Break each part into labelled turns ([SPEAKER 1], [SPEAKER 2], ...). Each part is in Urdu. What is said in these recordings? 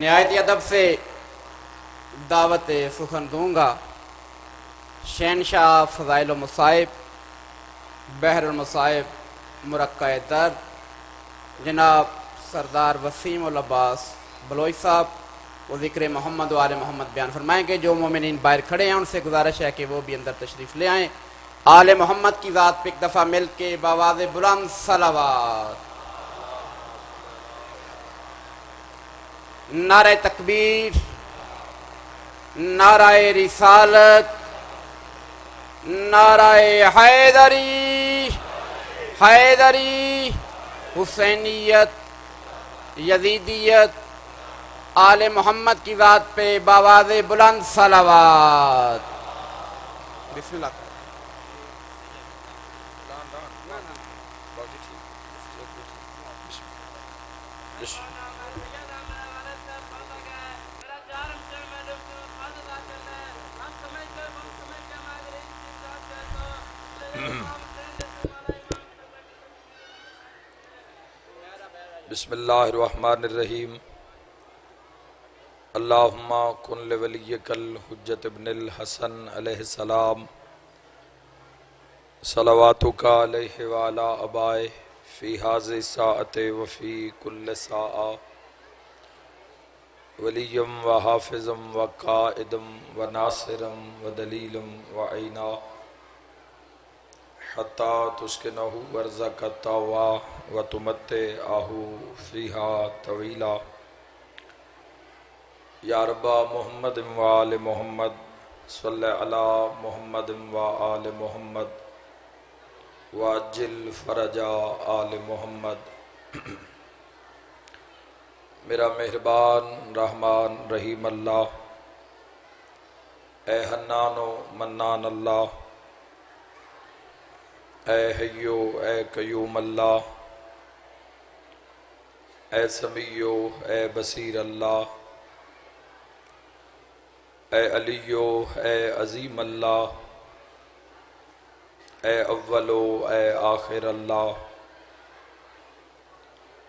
[SPEAKER 1] نہایت ادب سے دعوت سخن دوں گا۔ شہنشاہ فضائل و مصائب، بحر المصائب، مرقع درد، جناب سردار وسیم العباس بلوچ صاحب وہ ذکر محمد و آل محمد بیان فرمائیں گے۔ جو مومنین باہر کھڑے ہیں ان سے گزارش ہے کہ وہ بھی اندر تشریف لے آئیں۔ آل محمد کی ذات پہ ایک دفعہ مل کے بآواز بلند صلوات۔ نعرہ تکبیر، نعرہ رسالت، نعرہ حیدری، حیدری، حسینیت، یزیدیت، آل محمد کی ذات پہ بآواز بلند صلوات۔ بسم اللہ۔
[SPEAKER 2] بسم اللہ الرحمن الرحیم۔ اللہم کن لولیک الحجت ابن الحسن علیہ السلام صلواتک علیہ وعلی آبائہ فی ہذہ الساعۃ وفی کل ساعۃ ولیم و حافظم و قائدم و ناصرم و دلیلم و عینا حتی تسکنہ ورزق الطاوہ و تمتعہ فیہا طویلا یا رب محمد و آل محمد صلی علی محمد و آل محمد واجل فرج آل محمد۔ میرا مہربان رحمان رحیم اللہ، اے حنان و منان اللہ، اے حیو اے قیوم اللہ، اے سمیع اے بصیر اللہ، اے علی اے عظیم اللہ، اے اول اے آخر اللہ،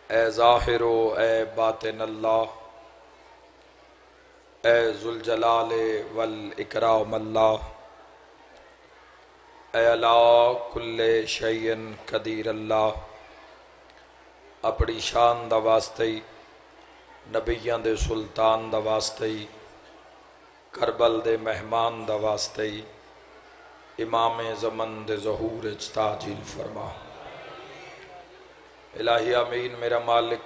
[SPEAKER 2] اے ظاہر اے باطن اللہ، اے ذوالجلال والاکرام اللہ، اے علی کل شیء قدیر اللہ۔ اپنی شان دا واسطے نبیاں دے سلطان دا واسطے کربل دے مہمان دا واسطے امام زمن دے ظہور اچ تعجیل فرما۔ الہی آمین۔ میرا مالک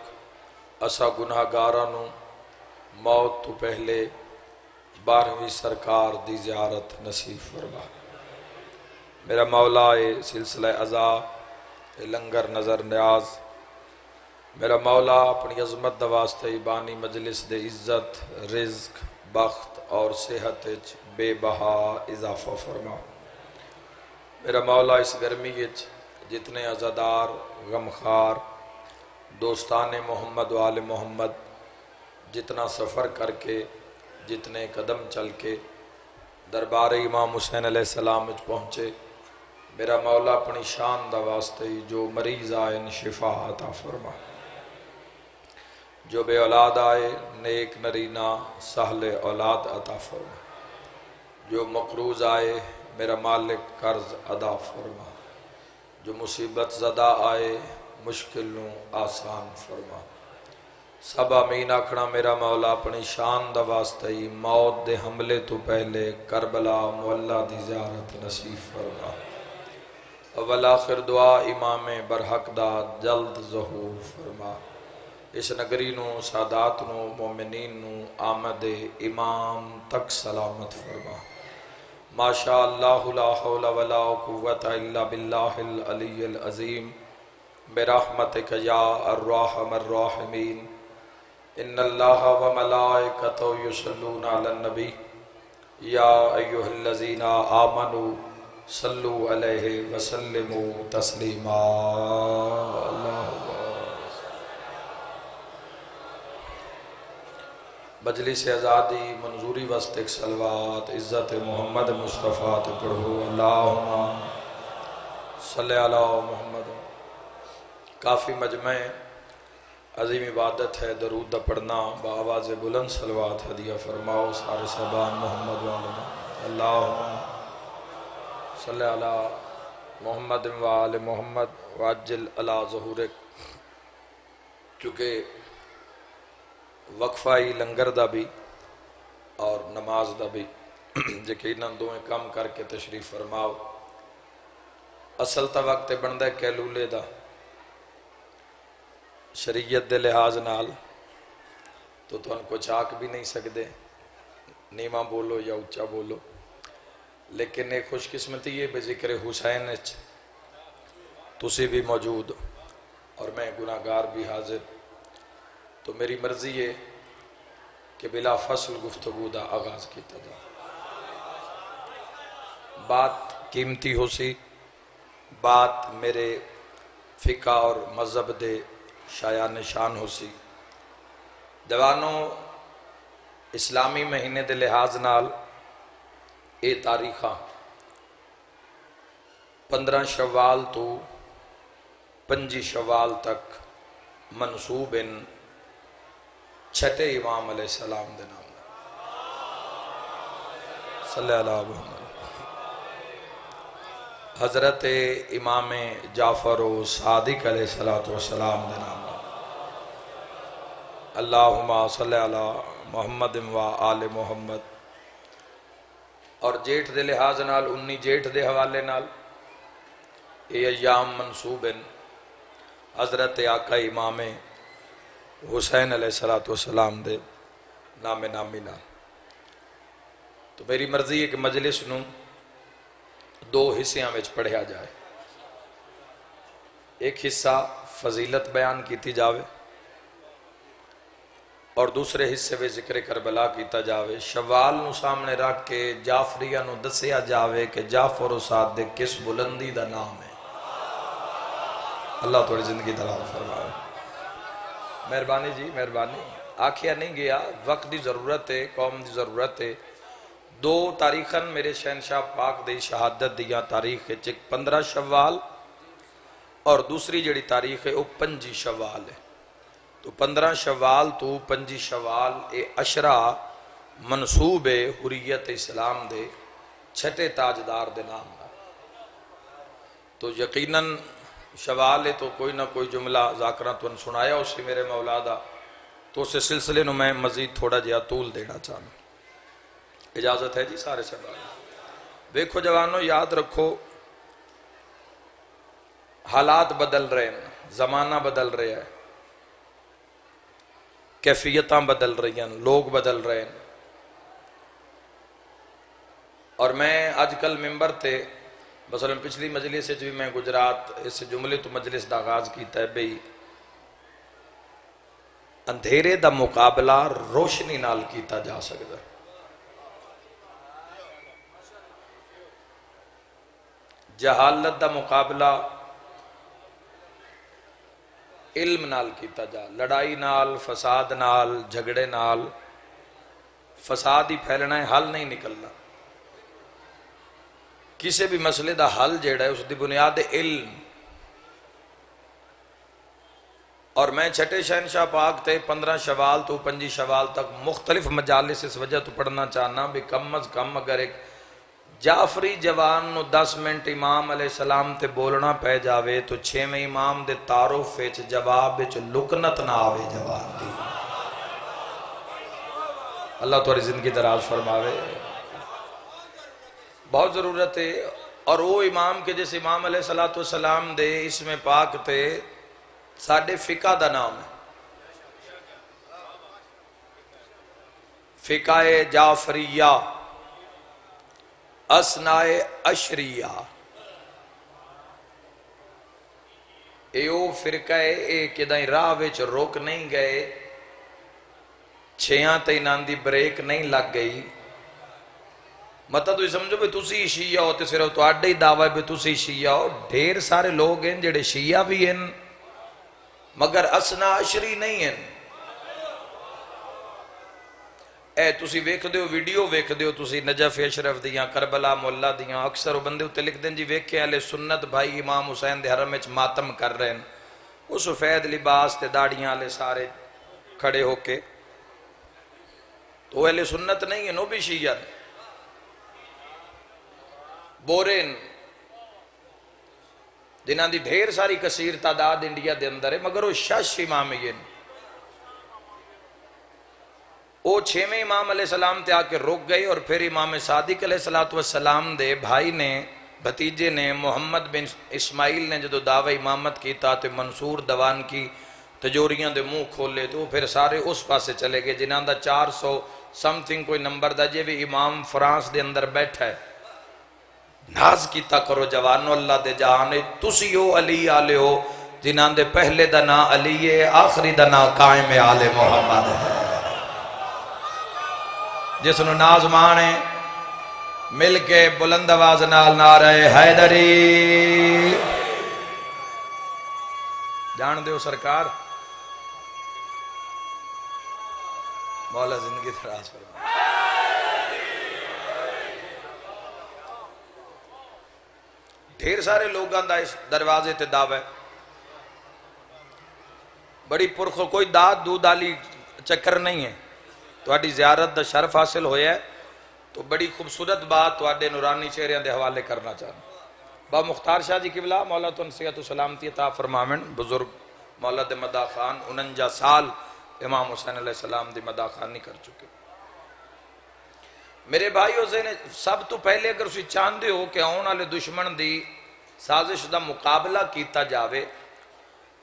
[SPEAKER 2] اسا گناہگاراں نو موت تو پہلے 12ویں سرکار دی زیارت نصیب فرما۔ میرا مولا اے سلسلہ عزا اے لنگر نظر نیاز، میرا مولا اپنی عظمت دا واسطے بانی مجلس دے عزت، رزق، بخت اور صحت اچ بے بہا اضافہ فرما۔ میرا مولا اس گرمی اچ جتنے عزادار، غمخار، دوستان محمد و آل محمد جتنا سفر کر کے، جتنے قدم چل کے دربار امام حسین علیہ السلام اچ پہنچے، میرا مولا اپنی شان دا واسطے جو مریض آئے شفا عطا فرما، جو بے اولاد آئے نیک نرینہ سہل اولاد عطا فرما، جو مقروض آئے میرا مالک قرض ادا فرما، جو مصیبت زدہ آئے مشکل نو آسان فرما۔ سب آمین آکھنا۔ میرا مولا اپنی شان دا واسطے موت دے حملے تو پہلے کربلا معلہ دی زیارت نصیب فرما۔ اول آخر دعا امام برحق دا جلد ظہور فرما۔ اس نگری نو، سادات نو، مومنین نو آمد امام تک سلامت فرما۔ ماشاء اللہ لا حول ولا قوت الا باللہ العلی العظیم برحمتک یا الرحم الراحمین۔ ان اللہ و ملائکتہ یصلون علی النبی یا ایہا الذین آمنوا صلو علیہ وسلموا تسلیما۔ مجلس آزادی منظوری وسط ایک صلوات عزت محمد مصطفیٰ تے پڑھو۔ اللہم صلی علی محمد۔ کافی مجمع عظیم عبادت ہے درود دا پڑھنا، بآواز بلند صلوات ہدیہ فرماؤ سارے صحابان محمد والد اللہم صلی علی محمد وآل محمد وعجل علی ظہورک۔ چونکہ وقفہ ہی لنگر دا بھی اور نماز دا بھی یقیناً دوئیں کم کر کے تشریف فرماؤ۔ اصل تا وقت بندہ کیلولے دا شریعت دے لحاظ نال تو ان کو چاک بھی نہیں سکتے، نیما بولو یا اچھا بولو، لیکن ایک خوش قسمتی ہے بے ذکر حسین تسی بھی موجود اور میں گناہگار بھی حاضر، تو میری مرضی ہے کہ بلا فصل گفتگو دا آغاز کیتا جائے۔ بات قیمتی ہو سی، بات میرے فقہ اور مذہب دے شایع نشان ہو سی۔ جوانوں، اسلامی مہینے دے لحاظ نال اے تاریخاں 15 شوال تو 5 شوال تک منسوب ان چھٹے امام علیہ السلام دے نام صلی اللہ علیہ وسلم حضرت امام جعفر و صادق علیہ السلام دے نام اللہم صلی علی محمد و آل محمد۔ اور جیٹھ دے لحاظ نال 19 جیٹھ دے حوالے نال اے ایام منصوب ہیں حضرت آقا امام حسین علیہ السلام دے نام نامی نال۔ تو میری مرضی ہے کہ مجلس نو 2 حصیاں میں پڑھیا جائے، ایک حصہ فضیلت بیان کیتی جاوے اور دوسرے حصے میں ذکر کربلا کیتا جاوے، شوال نو سامنے رکھ کے جعفریہ نو دسیا جاوے کہ جعفر و صادق کس بلندی دا نام ہے۔ اللہ تھوڑی زندگی دلال فرمائے۔ مہربانی جی، مہربانی، آکھیا نہیں گیا، وقت دی ضرورت ہے، قوم دی ضرورت ہے۔ 2 تاریخاً میرے شہنشاہ پاک دی شہادت دیا تاریخ ہے، 15 شوال اور دوسری جڑی تاریخ ہے وہ 5 شوال ہے۔ تو 15 شوال تو 5 شوال اے عشرہ منصوب ہے حریت اسلام دے چھٹے تاجدار دے نام دا۔ تو یقیناً شوال ہے تو کوئی نہ کوئی جملہ ذاکرہ تو سنایا اسی میرے مولا دا، تو اسے سلسلے نو میں مزید تھوڑا جہا طول دینا چاہنا۔ اجازت ہے جی سارے شباب؟ دیکھو جوانوں، یاد رکھو حالات بدل رہے ہیں، زمانہ بدل رہا ہے، کیفیتاں بدل رہی ہیں، لوگ بدل رہے ہیں۔ اور میں آج کل ممبر تے مثلا پچھلی مجلس سے بھی میں گجرات اس جملے تو مجلس دا آغاز کیتا ہے بھئی اندھیرے دا مقابلہ روشنی نال کیتا جا سکتا ہے، جہالت دا مقابلہ علم نال کیتا جا، لڑائی نال، فساد نال، جھگڑے نال، فساد ہی پھیلنا ہے، حل نہیں نکلنا۔ کسی بھی مسئلے دا حل جیڑا ہے اس دی بنیاد علم۔ اور میں چھٹے شہنشاہ پاک تے 15 شوال تو 5 شوال تک مختلف مجالس اس وجہ تو پڑھنا چاہنا بھی کم از کم اگر ایک جعفری جوان نو 10 منٹ امام علیہ السلام تے بولنا پہ جاوے تو 6ویں امام دے تعارف وچ جواب وچ لکنت نہ آوے جواب دی۔ اللہ تمہاری زندگی دراز فرماوے، بہت ضرورت ہے۔ اور وہ امام کے جس امام علیہ السلام دے اس میں پاک تے ساڑھے فقہ دا نام ہے، فقہ جعفریہ اسنائے اشریہ۔ ایو فرقہ اے کدائیں راہ وچ روک نہیں گئے، 6 تینان دی بریک نہیں لگ گئی۔ مطلب تو سمجھو بھی تسی شیعہ ہو تے صرف تو آڈے ہی دعویٰ بھی تسی شیعہ ہو، ڈھیر سارے لوگ ہیں جڑے شیعہ بھی ہیں مگر اسنا عشری نہیں ہیں۔ اے تسی ویکھ دیو ویڈیو ویکھ دیو تسی نجف اشرف دیاں کربلا مولا دیاں اکثر بندے ہوتے لکھ دیں جی ویکھے اہل سنت بھائی امام حسین دے حرم وچ ماتم کر رہے ہیں، وہ سفید لباس تے داڑیاں لے سارے کھڑے ہو کے، تو وہ اہل سنت نہیں ہے، نو بھی شیعہ بورین جنہاں دی ڈھیر ساری کثیر تعداد انڈیا دے اندر ہے، مگر وہ شش امام یہ وہ چھویں امام علیہ السلام تے آ کے رک گئی، اور پھر امام صادق علیہ السلام دے بھائی نے، بھتیجے نے، محمد بن اسماعیل نے جدو دعوی امامت کیتا تے منصور دوان کی تجوریاں دے منہ کھولے، تو پھر سارے اس پاسے چلے گئے جنہاں دا 400 سمتھنگ کوئی نمبر دا جے بھی امام فرانس دے اندر بیٹھا ہے۔ ناز کیتا کرو جوانو اللہ دے جہانے، تسی ہو علی آلے ہو جنہاں دے پہلے دا نا علی ہے، آخری دا نا قائم آل محمد ہے، جس نو ناز مانے مل کے بلند آواز نال نعرہ حیدری جان دیو سرکار، مولا زندگی دراز فرمائے۔ ڈھیر سارے لوگاں دا اس دروازے تے دعوے، بڑی پرخو، کوئی داد دودھ آلی چکر نہیں ہے، تواڈی زیارت دا شرف حاصل ہویا ہے، تو بڑی خوبصورت بات تواڈے نورانی چہریاں دے حوالے کرنا چاہتا با مختار شاہ جی قبلہ مولا تو نصیحت و سلامتی عطا فرماون، بزرگ مولا دے مداح خان 49 سال امام حسین علیہ السلام دی مداح خانی کر چکے۔ میرے بھائی حسین سب تو پہلے اگر اسی چاندے ہو کہ آن والے دشمن دی سازش دا مقابلہ کیتا جاوے،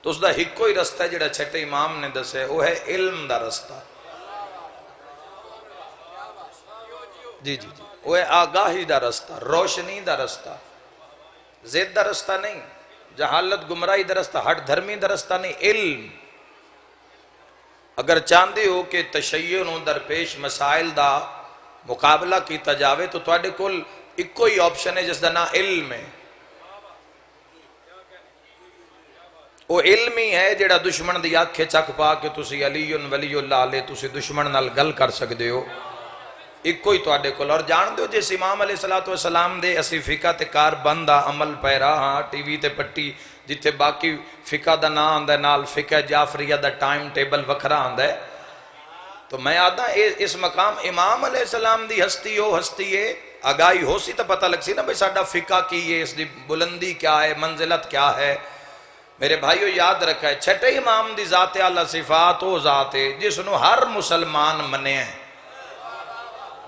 [SPEAKER 2] تو اس دا ایک کوئی رستہ ہے جڑا چھٹے امام نے دسے، وہ ہے علم دا رستہ۔ جی جی جی، وہ ہے آگاہی دا رستہ، روشنی دا رستہ، زید دا رستہ نہیں، جہالت گمراہی دا رستہ، ہٹ دھرمی دا رستہ نہیں، علم۔ اگر چاندے ہو کہ تشیع نو درپیش مسائل دا مقابلہ کیتا جاوے، تو تواڈے کول ایک کوئی آپشن ہے جس دا نا علم ہے۔ وہ علم ہی ہے جڑا دشمن دی آنکھیں چک پا کے تسی علی ولی اللہ لے تسی دشمن نال گل کر سکدے ہو، ایک کوئی تواڈے کول۔ اور جان دیو جس امام علیہ السلام دے اسی فقہ تے کار بندہ عمل پیرا، ہاں ٹی وی تے پٹی جتھے باقی فقہ دا نا آندا ہے، نال فقہ جعفریہ دا ٹائم ٹیبل وکھرا آندا ہے، تو میں آدھا اس مقام امام علیہ السلام دی ہستی ہو، ہستی ہے، آگاہی ہو سی تو پتہ لگ سی نا بھئی ساڈا فقہ کی ہے، اس دی بلندی کیا ہے، منزلت کیا ہے۔ میرے بھائیو یاد رکھا ہے، چھٹے امام دی ذات اعلیٰ صفات وہ ذات ہے جس نو ہر مسلمان منے ہیں۔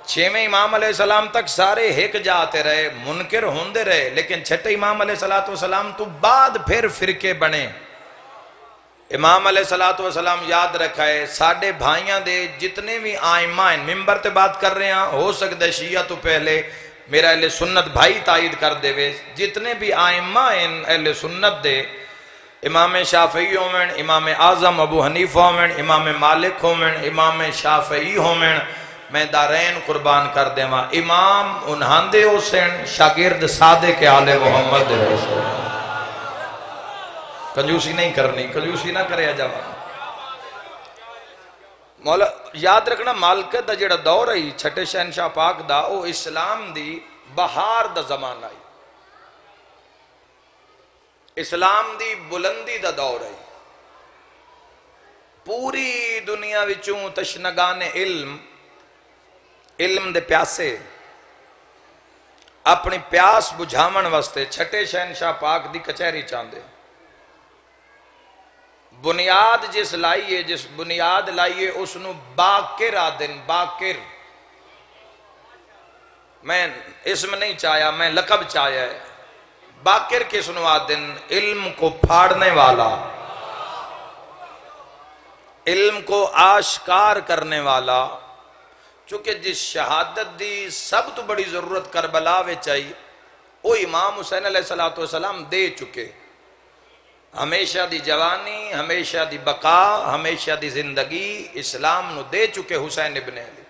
[SPEAKER 2] چھویں امام علیہ السلام تک سارے ہک جاتے رہے، منکر ہوندے رہے، لیکن چھٹے امام علیہ السلام تو بعد پھر فرقے بنے۔ امام علیہ السلام یاد رکھا ہے، ساڑھے بھائیاں دے جتنے بھی آئمہ ہیں، ممبر تے بات کر رہے ہیں، ہو سکتا ہے شیعہ تو پہلے میرا اہل سنت بھائی تائید کر دے وے، جتنے بھی آئمہ ہیں اہل سنت دے، امام شافعی ہومن، امام اعظم ابو حنیفہ ہومن، امام مالک ہومن، امام شافعی ہومن، میں دارین قربان کر دے ماں، امام انہاندے حسین شاگرد صادق آل محمد رسول، کنجوسی نہیں کرنی، کنجوسی نہ کرے جوان۔ مولا یاد رکھنا مالکت دا جڑا دور ہے چھٹے شہنشاہ پاک دا، او اسلام دی بہار دا زمان آئی، اسلام دی بلندی دا دور ہے، پوری دنیا وچوں تشنگان علم دے پیاسے اپنی پیاس بجھامن واسطے چھٹے شہنشاہ پاک دی کچہری چاندے، بنیاد جس لائیے، جس بنیاد لائیے اس نو باقر آدن، باقر، میں اسم نہیں چاہیا، میں لقب چاہیا ہے، باقر کس نو آدن، علم کو پھاڑنے والا، علم کو آشکار کرنے والا، چونکہ جس شہادت دی سب تو بڑی ضرورت کربلا وے چاہیے وہ امام حسین علیہ السلام دے چکے، ہمیشہ دی جوانی، ہمیشہ دی بقا، ہمیشہ دی زندگی اسلام نو دے چکے حسین ابن علی،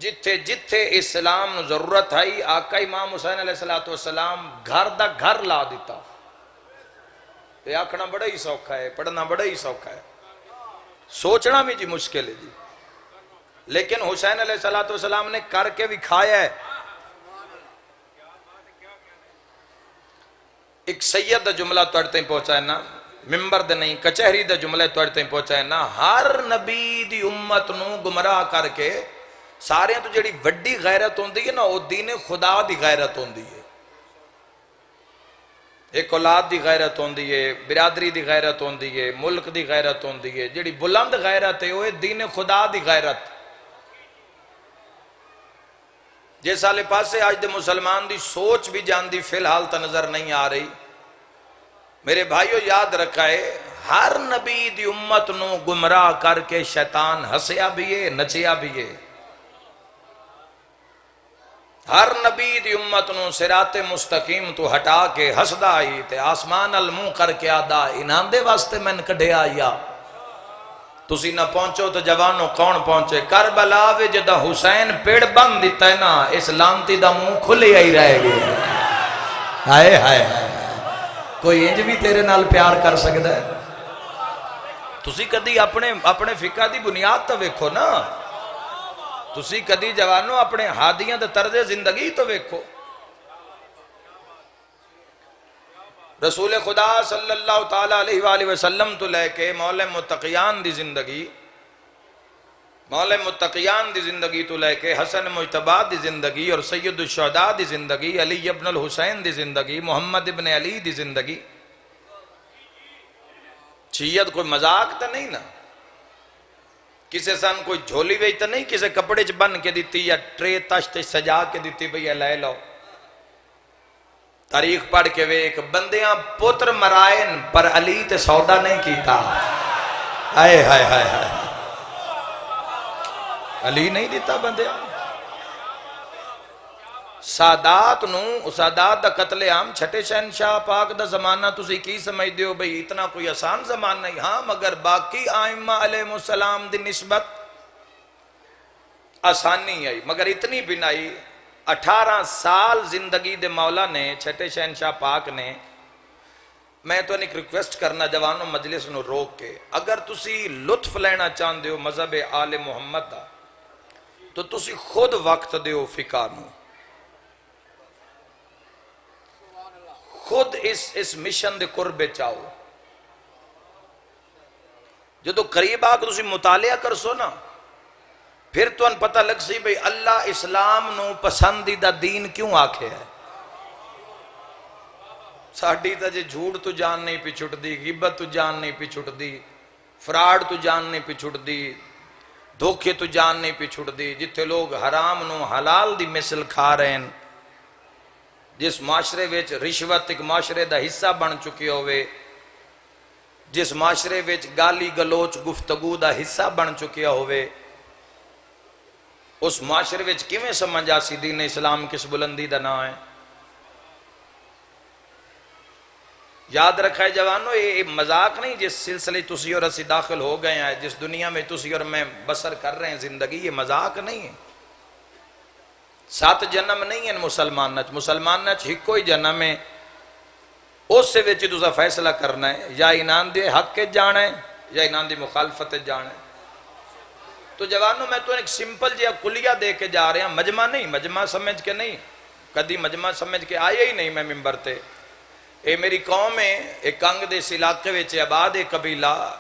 [SPEAKER 2] جتھے جتھے اسلام نو ضرورت ہے آقا امام حسین علیہ السلام گھر دا گھر لا دیتا۔ یہ آکھنا بڑا ہی سوکھا ہے، پڑھنا بڑا ہی سوکھا ہے، سوچنا بھی جی مشکل ہے جی، لیکن حسین علیہ السلام نے کر کے بھی کھایا ہے۔ ایک سید دا جملہ توڑ تائیں پہنچائے نا، ممبر دے نہیں کچہری دا جملہ توڑ تائیں پہنچائے نا، ہر نبی دی امت نو گمراہ کر کے سارے تو جڑی وڈی غیرت ہوندی ہے نا وہ دین خدا دی غیرت ہوندی ہے، ایک اولاد دی غیرت ہوندی ہے، برادری دی غیرت ہوندی ہے، ملک دی غیرت ہوندی ہے، جڑی بلند غیرت ہے وہ دین خدا دی غیرت۔ جس سالے پاسے آج دے مسلمان دی سوچ بھی جان دی فی الحال تا نظر نہیں آ رہی۔ میرے بھائیو یاد رکھائے ہر نبی دی امت نو گمراہ کر کے شیطان ہسیا بھی ہے نچیا بھی ہے، ہر نبی دی امت نو صراط مستقیم تو ہٹا کے ہسدا آئی تے آسمان الموں کر کے آدھا انہاں دے واسطے میں کڈھے آیا، تسی نہ پہنچو تو جوانوں کون پہنچے؟ کربلا وے جدہ حسین پیڑ بند دیتا ہے نا اس لانتی دا منہ کھلے ہی رہے گئے۔ ہائے ہائے ہائے، کوئی انج بھی تیرے نال پیار کر سکتا ہے؟ تسی کدی اپنے فقہ دی بنیاد تو ویکھو نا، تسی کدی جوانوں اپنے ہادیاں دے طرز زندگی تو ویکھو۔ رسول خدا صلی اللہ تعالیٰ علیہ وآلہ وسلم تو لے کے مولا متقیان دی زندگی تو لے کے حسن مجتبی دی زندگی اور سید الشہداء دی زندگی، علی ابن الحسین دی زندگی، محمد ابن علی دی زندگی، شیعت کوئی مذاق تا نہیں نا، کسے سن کوئی جھولی ویج تا نہیں، کسے کپڑے چ بن کے دیتی یا ٹرے تشت سجا کے دیتی بھئی لے لو۔ تاریخ پڑھ کے وے ایک بندیاں پتر مرائن پر علی تے سودا نہیں کیتا، ہائے ہائے ہائے ہائے، علی نہیں دیتا بندیاں۔ سادات دا قتل عام چھٹے شہنشاہ پاک دا زمانہ تسی کی سمجھ دیو بھئی اتنا کوئی آسان زمانہ نہیں، ہاں مگر باقی آئمہ علیہ السلام دی نسبت آسانی آئی، مگر اتنی بھی نہیں۔ 18 سال زندگی دے مولا نے چھٹے شہنشاہ پاک نے، میں تو ایک ریکویسٹ کرنا جوانوں مجلس نو روک کے، اگر تسی لطف لینا چاہن دیو مذہب آل محمد دا تو تسی خود وقت دیو فقہ نو، خود اس مشن دے قربے چاہو، جدو قریب آکے تسی مطالعہ کر سو نا پھر تو ان پتہ لگ سی بھئی اللہ اسلام نو پسندیدہ دین کیوں آکھے ہے۔ ساڑھی تا جے جھوٹ تو جان نہیں پی چھٹ دی، غیبت تو جان نہیں پی چھٹ دی، فراڈ تو جان نہیں پی چھٹ دی، دھوکے تو جان نہیں پی چھٹ دی، جتھے لوگ حرام نو حلال دی مثل کھا رہے ہیں، جس معاشرے ویچ رشوت ایک معاشرے دا حصہ بن چکے ہوئے، جس معاشرے ویچ گالی گلوچ گفتگو دا حصہ بن چکے ہوئے، اس معاشرے ویچ کیویں سمجھ آسی دین اسلام کس بلندی دا نام ہے؟ یاد رکھائے جوانو یہ مذاق نہیں، جس سلسلے تسی اور اسی داخل ہو گئے ہیں، جس دنیا میں تسی اور میں بسر کر رہے ہیں زندگی، یہ مذاق نہیں ہے۔ 7 جنم نہیں ہیں مسلمان نچ ہی کوئی جنم ہے، اس سے ویچی تسا فیصلہ کرنا ہے، یا انان دے حق کے جانا ہے یا انان دی مخالفت جانا ہے۔ تو جوانوں میں تو ایک سمپل جیا کلیہ دے کے جا رہے ہیں، مجمع نہیں، مجمع سمجھ کے نہیں، کدی مجمع سمجھ کے آئے ہی نہیں میں ممبر تے۔ اے میری قوم ہے، ایک کنگ دے اس علاقے ویچے آباد ایک قبیلہ،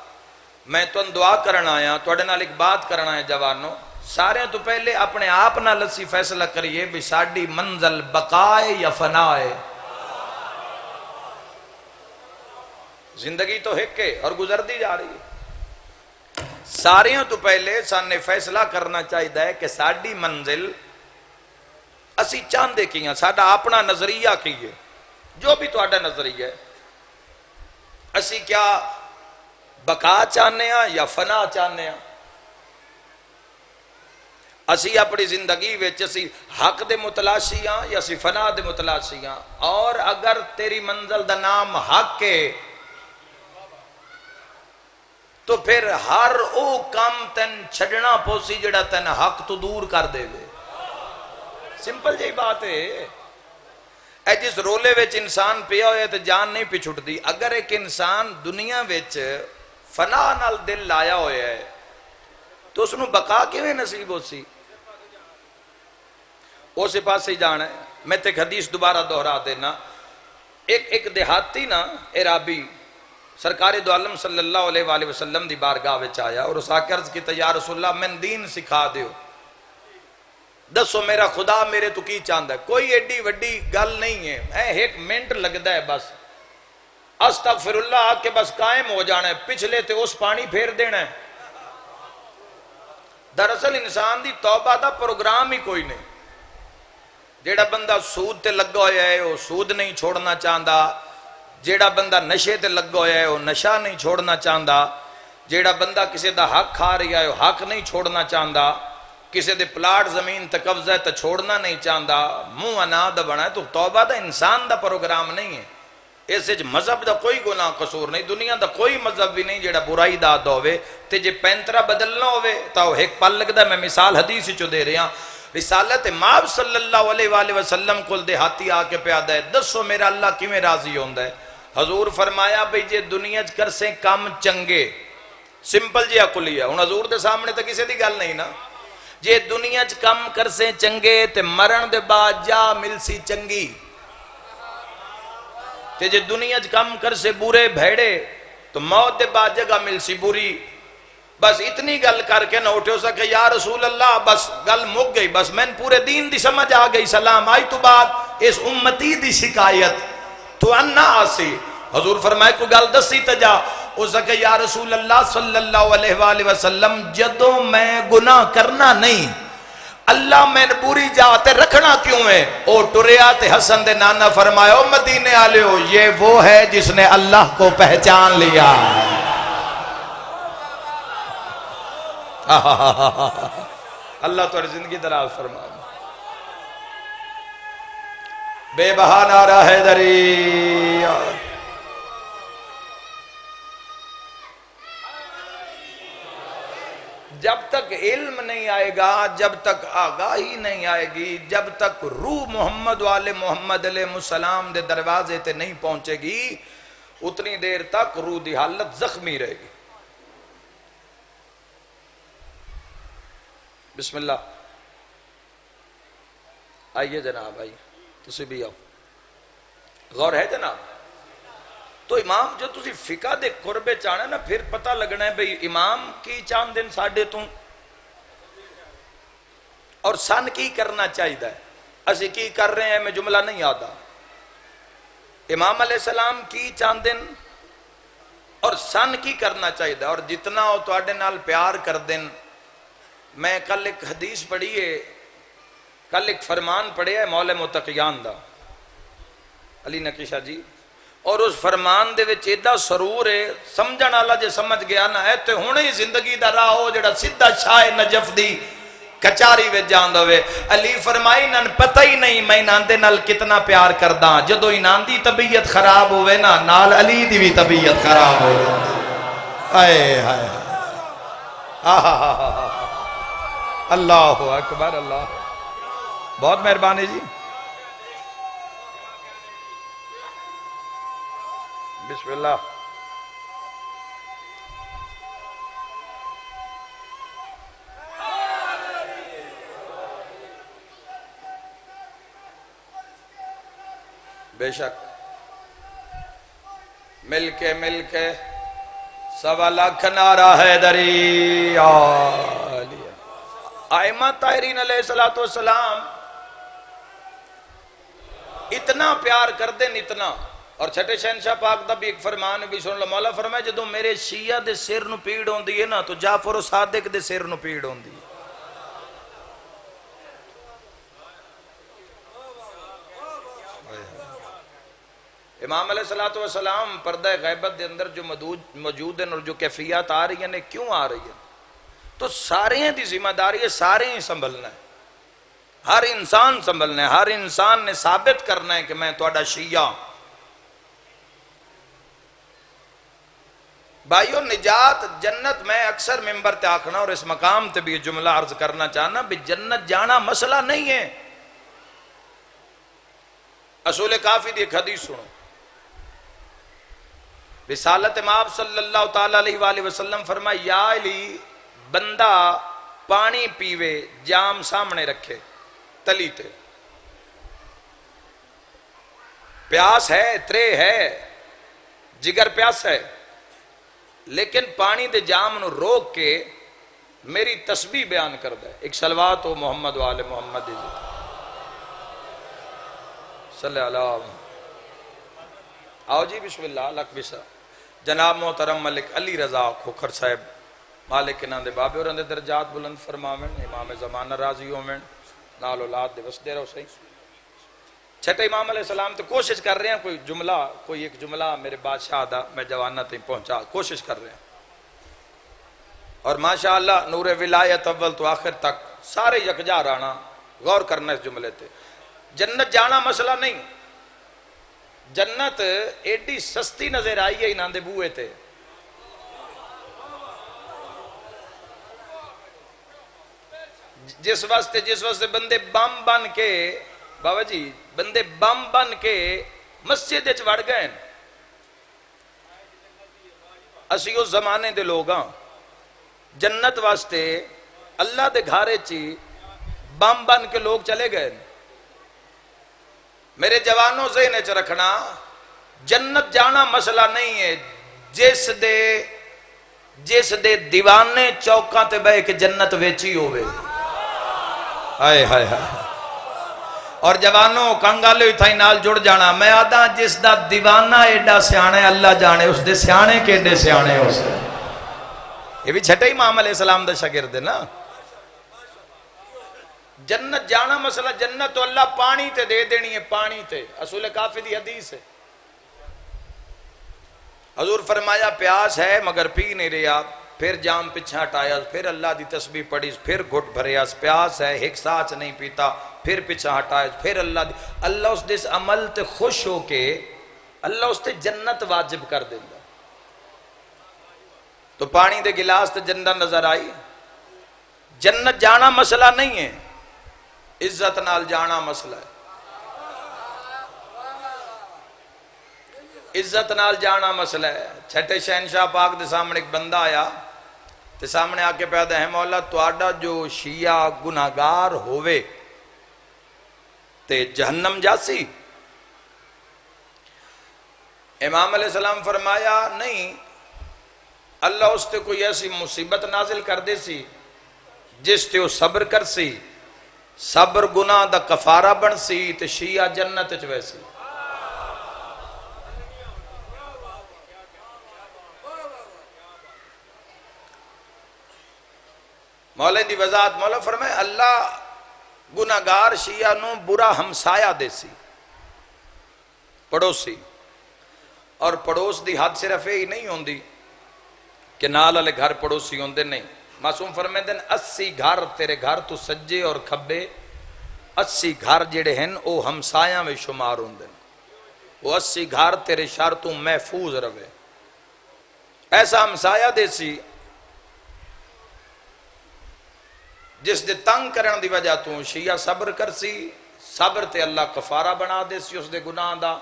[SPEAKER 2] میں تو دعا کرنا آیا، تو اڈے نال ایک بات کرنا ہے جوانوں، سارے تو پہلے اپنے آپ نہ لسی فیصلہ کریے بھی ساڑی منزل بقائے یا فنائے۔ زندگی تو ہکے اور گزر دی جا رہی ہے، ساریوں تو پہلے سانے فیصلہ کرنا چاہیے ہے کہ ساڑی منزل اسی چاندے کیاں، ساڑا اپنا نظریہ کیے، جو بھی تو آڈا نظریہ ہے، اسی کیا بقا چاہنے ہیں یا فنا چاہنے ہیں، اسی اپنی زندگی ویچ اسی حق دے متلاشی ہیں یا اسی فنا دے متلاشی ہیں، اور اگر تیری منزل دا نام حق ہے تو پھر ہر او کام تین چھڑنا پوسی جڑا تین حق تو دور کر دے وے۔ سمپل جی بات ہے، اے جس رولے ویچ انسان پیا ہوئے تو جان نہیں پی چھٹ دی۔ اگر ایک انسان دنیا ویچ فنا نال دل لایا ہوئے ہے تو اس نو بقا کیویں نصیب ہو سی؟ او سے پاس ہی جانا ہے۔ میں تے حدیث دوبارہ دہرا دینا، ایک دیہاتی نا عرابی سرکار دو عالم صلی اللہ علیہ وآلہ وسلم دی بارگاہ وچ آیا اور اس آکے عرض کیتا یا رسول اللہ میں دین سکھا دیو، دسو میرا خدا میرے تو کی چاہتا ہے؟ کوئی ایڈی وڈی گل نہیں ہے، ایک منٹ لگتا ہے بس، استغفر اللہ آ کے بس قائم ہو جانا ہے، پچھلے تے اس پانی پھیر دینا ہے۔ دراصل انسان دی توبہ دا پروگرام ہی کوئی نہیں۔ جیڑا بندہ سود تے لگا ہویا ہے وہ سود نہیں چھوڑنا چاہتا، جیڑا بندہ نشے تے لگا ہویا ہے وہ نشہ نہیں چھوڑنا چاہتا، جیڑا بندہ کسی دا حق کھا رہا ہے وہ حق نہیں چھوڑنا چاہتا، کسی دے پلاٹ زمین تے قبضہ ہے تو چھوڑنا نہیں چاہتا، منہ انا دا بنا ہے۔ تو توبہ دا انسان دا پروگرام نہیں ہے، اس وچ مذہب دا کوئی گناہ قصور نہیں، دنیا دا کوئی مذہب بھی نہیں جیڑا برائی دا ہوئے تے جے پینترا بدلنا ہوئے تو ایک پل لگدا ہے۔ میں مثال حدیث چو دے رہا، رسالت مآب صلی اللہ علیہ وآلہ وسلم کل دیہاتی آ کے پیادا ہے، دسو میرا اللہ کیویں راضی ہوندا ہے؟ حضور فرمایا بھئی جے دنیا چ کر سے کام چنگے، سمپل جی کلیہ، ہن حضور دے سامنے تے کسی دی گل نہیں نا، جے دنیا چ کم کر سے چنگے تے مرن دے بعد جا مل سی چنگی، تے جے دنیا چ کم کر سے برے بھیڑے تو موت دے بعد جگہ مل سی بری۔ بس اتنی گل کر کے نہ اٹھو سکے یا رسول اللہ بس گل مک گئی، بس میں پورے دین دی سمجھ آ گئی، سلام آئی تو بعد اس امتی دی شکایت تو انا آسی۔ حضور فرمائے کو گل دسی تجا او سکے یا رسول اللہ صلی اللہ علیہ وآلہ وسلم جدوں میں گناہ کرنا نہیں اللہ میں بری جاتے رکھنا کیوں ہے؟ او ٹریا تے حسن دے نانا فرمایا او مدینے آلے ہو یہ وہ ہے جس نے اللہ کو پہچان لیا۔ اللہ تو زندگی دراز فرما، بے بہا نعرہ حیدری۔ جب تک علم نہیں آئے گا، جب تک آگاہی نہیں آئے گی، جب تک روح محمد والے محمد علیہ السلام دے دروازے تے نہیں پہنچے گی، اتنی دیر تک روح دی حالت زخمی رہے گی۔ بسم اللہ، آئیے جناب، آئیے تسی بھی آؤ، غور ہے جناب؟ تو امام جو تسی فقہ دے قربے چاہنا نا پھر پتہ لگنا ہے بھئی امام کی چاند دن ساڑھے تو اور سن کی کرنا چاہیے ہے، اسی کی کر رہے ہیں میں جملہ نہیں آتا۔ امام علیہ السلام کی چاند دن اور سن کی کرنا چاہیے ہے، اور جتنا ہو تو آڑے نال پیار کر دن۔ میں کل ایک حدیث پڑھی ہے، کل ایک فرمان پڑھے ہے مولا متقیان دا علی نقی شاہ جی، اور اس فرمان دے وچ ایڈا سرور ہے سمجھن والا جے سمجھ گیا نا ہے تے ہن ہی زندگی دا راہ ہو جڑا سیدھا شاہ نجف دی کچاری وچ جاندا ہوئے۔ علی فرمائی نن پتہ ہی نہیں میں انہاں دے نال کتنا پیار کردا، جدوں انہاں دی طبیعت خراب ہوئے نا نال علی دی بھی طبیعت خراب ہوئے۔ ہائے ہائے اللہ اکبر، اللہ بہت مہربانی جی۔ بسم اللہ۔ بے شک مل کے سوا لاکھ نعرہ حیدری۔ آئمہ طاہرین علیہ السلام اتنا پیار کر دیں اتنا، اور چھٹے شہنشاہ پاک دا بھی ایک فرمان بھی سن لو، مولا فرمائے جدو میرے شیعہ دے سر نو پیڑ ہوندی ہے نا تو جعفر و صادق دے سر نو پیڑ ہوندی ہے۔ امام علیہ السلام پردہ غیبت دے اندر جو موجود ہیں اور جو کیفیات آ رہی ہیں کیوں آ رہی ہیں؟ تو سارے ہیں دی ذمہ داری ہے، سارے ہی سنبھلنا ہے، ہر انسان سنبھلنا ہے، ہر انسان نے ثابت کرنا ہے کہ میں تہاڈا شیعہ۔ بھائیو نجات جنت، میں اکثر ممبر تے آکھنا اور اس مقام تے بھی جملہ عرض کرنا چاہنا بھی جنت جانا مسئلہ نہیں ہے۔ اصول کافی دی ایک حدیث سنو، رسالت مآب صلی اللہ تعالیٰ علیہ وآلہ وسلم فرمائے یا علی بندہ پانی پیوے جام سامنے رکھے تلی تے، پیاس ہے، ترے ہے، جگر پیاس ہے، لیکن پانی دے جام نو روک کے میری تسبیح بیان کر دے. ایک صلوات ہو محمد وآل محمد صلی اللہ. آؤ جی بسم اللہ. لک بسا جناب محترم ملک علی رضا کھوکھر صاحب مالک انہاں دے بابے اور اندے درجات بلند فرماویں، امام زمانہ راضی ہوویں، نال اولاد دے وسدے رہو. صحیح چھٹے امام علیہ السلام تو کوشش کر رہے ہیں کوئی جملہ، کوئی ایک جملہ میرے بادشاہ دا میں جوانہ تھی پہنچا، کوشش کر رہے ہیں. اور ماشاءاللہ نور ولایت اول تو آخر تک سارے یکجا رانا. غور کرنا اس جملے تے. جنت جانا مسئلہ نہیں. جنت ایڈی سستی نظر آئی ہے انہاں دے بوئے تے. جس واسطے بندے بم بن کے بابا جی بندے بم بن کے مسجد وچ وڑ گئے. اسی اس زمانے دے لوگ ہاں. جنت واسطے اللہ دے گھارے چی بم بن کے لوگ چلے گئے. میرے جوانوں ذہن وچ رکھنا جنت جانا مسئلہ نہیں ہے. جس دے دیوانے چوکاں تے بہ کے جنت ویچی ہوئے. ہائے ہائے ہائے. اور جوانوں کنگالے تھائی نال جڑ جانا. میں آدھا جس دا دیوانہ ایڈا سیانے اللہ جانے اس دے سیانے کے ایڈے سیانے ہو سے. یہ بھی چھٹے امام علیہ السلام دا شاگرد ہے نا. جنت جانا مسئلہ جنت تو اللہ پانی تے دے دینی ہے. پانی تے اصول کافی دی حدیث ہے. حضور فرمایا پیاس ہے مگر پی نہیں رہا. پھر جام پیچھے ہٹایا، پھر اللہ دی تسبیح پڑھی، پھر گھٹ بھریا. پیاس ہے ایک ساتھ نہیں پیتا، پھر پیچھے ہٹایا، پھر اللہ اس دس عمل تے خوش ہو کے اللہ اس تے جنت واجب کر دیتا. تو پانی دے گلاس تے جنت نظر آئی. جنت جانا مسئلہ نہیں ہے، عزت نال جانا مسئلہ ہے. عزت نال جانا مسئلہ ہے. چھٹے شہنشاہ پاک دے سامنے ایک بندہ آیا تے سامنے آ کے پیدا ہے مولا تواڈا جو شیعہ گناہگار ہوئے تے جہنم جاسی. امام علیہ السلام فرمایا نہیں، اللہ اس تے کوئی ایسی مصیبت نازل کر دے سی جس تے وہ صبر کر سی، صبر گناہ دا کفارہ بن سی تے شیعہ جنت وچ ویسی. مولا دی وضاحت مولا فرمائے اللہ گناہگار شیعہ نو برا ہمسایہ دے سی، پڑوسی. اور پڑوس دی حد صرف ہی نہیں ہوندی کہ نال والے گھر پڑوسی ہوندے نہیں. معصوم فرمائے دن 80 گھر تیرے گھر تو سجے اور کھبے 80 گھر جڑے ہیں او ہمسایاں میں شمار ہوندے. وہ 80 گھر تیرے شر تو محفوظ رہے. ایسا ہمسایہ دے سی جس دے تنگ کرن دی وجہ تو شیعہ صبر کر سی. صبر تے اللہ کفارہ بنا دے سی اس دے گناہ دا،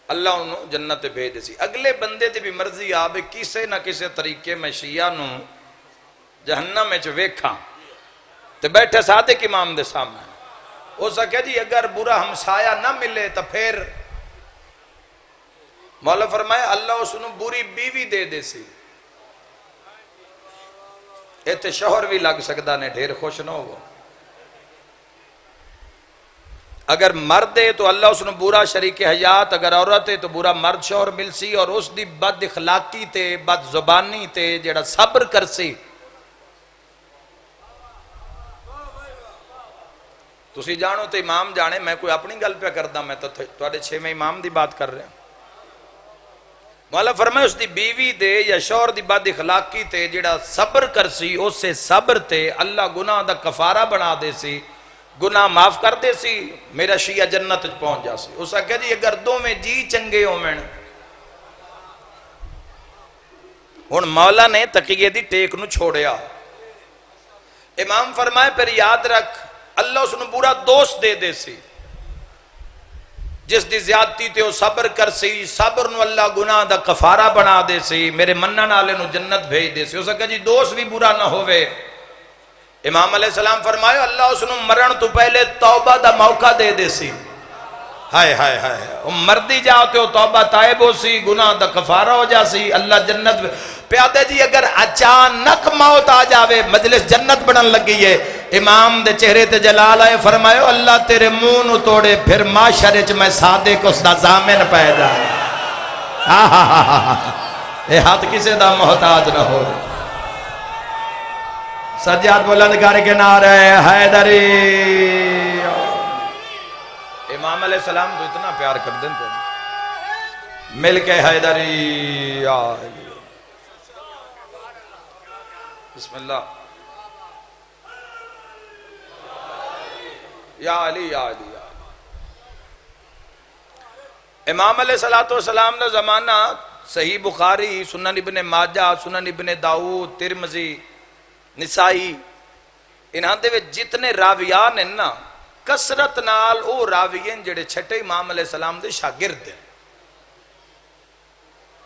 [SPEAKER 2] اللہ انہوں جنت بھیج دے سی. اگلے بندے تے بھی مرضی آ بے کسے نہ کسے طریقے میں شیعہ نو جہنم میں ویکھاں تے بیٹھے صادق امام دے سامنے. ہو سکے جی اگر برا ہمسایہ نہ ملے تو پھر مولا فرمائے اللہ اس نو بری بیوی دے دے سی. ایتے شوہر بھی لگ سکتا نے ڈھیر خوش نہ ہو. اگر مرد ہے تو اللہ اس نے برا شریک حیات، اگر عورت ہے تو برا مرد شوہر مل سی. اور اس دی بد اخلاقی تے بد زبانی تے جڑا صبر کر سی. تسی جانو تو امام جانے، میں کوئی اپنی گل پہ کردا، میں تو تواڈے 6ویں امام دی بات کر رہا ہوں. مولا فرمائے اس دی بیوی دے یا شوہر دی بد اخلاقی تے جڑا صبر کر سی اس سے صبر تے اللہ گناہ دا کفارہ بنا دے سی، گناہ معاف کر دے سی، میرا شیعہ جنت پہنچ جا سی. اس کہا جی اگر دو میں جی چنگے ہو میں ہن مولا نے تقیے دی ٹیک نو چھوڑیا. امام فرمائے پھر یاد رکھ اللہ اس نو برا دوست دے دے سی جس دی زیادتی تے وہ صبر کر سی. صبر نو اللہ گناہ دا کفارہ بنا دے سی، میرے منن والے نو جنت بھیج دے سی. اس کہا جی دوست بھی برا نہ ہوئے. امام علیہ السلام فرمایا اللہ اس نو مرن تو پہلے توبہ دا موقع دے دے سی. ہائے ہائے ہائے مردی جاؤ تو توبہ طائب ہو سی گناہ دا کفارہ ہو جا سی اللہ جنت پیادے جی اگر اچانک موت آ جاوے مجلس جنت بڑھن لگی ہے امام دے چہرے تے جلال آئے فرمائے اللہ تیرے منہ نو توڑے پھر معاشرے چ میں صادق اس دا ضامن پیدا اے ہاتھ کسے دا محتاج نہ ہو سجاد بلند کر کے نعرہ حیدری امام علیہ السلام تو اتنا پیار کر دیں تھے مل کے حیدری یا علی بسم اللہ یا علی یا علی یا علی امام علیہ السلام نے زمانہ صحیح بخاری سنن ابن ماجہ سنن ابن داؤد ترمذی نسائی انہاں دے وچ جتنے راویان ہیں نا کسرت نال او راویین جڑے چھٹے امام علیہ السلام دے شاگرد ہیں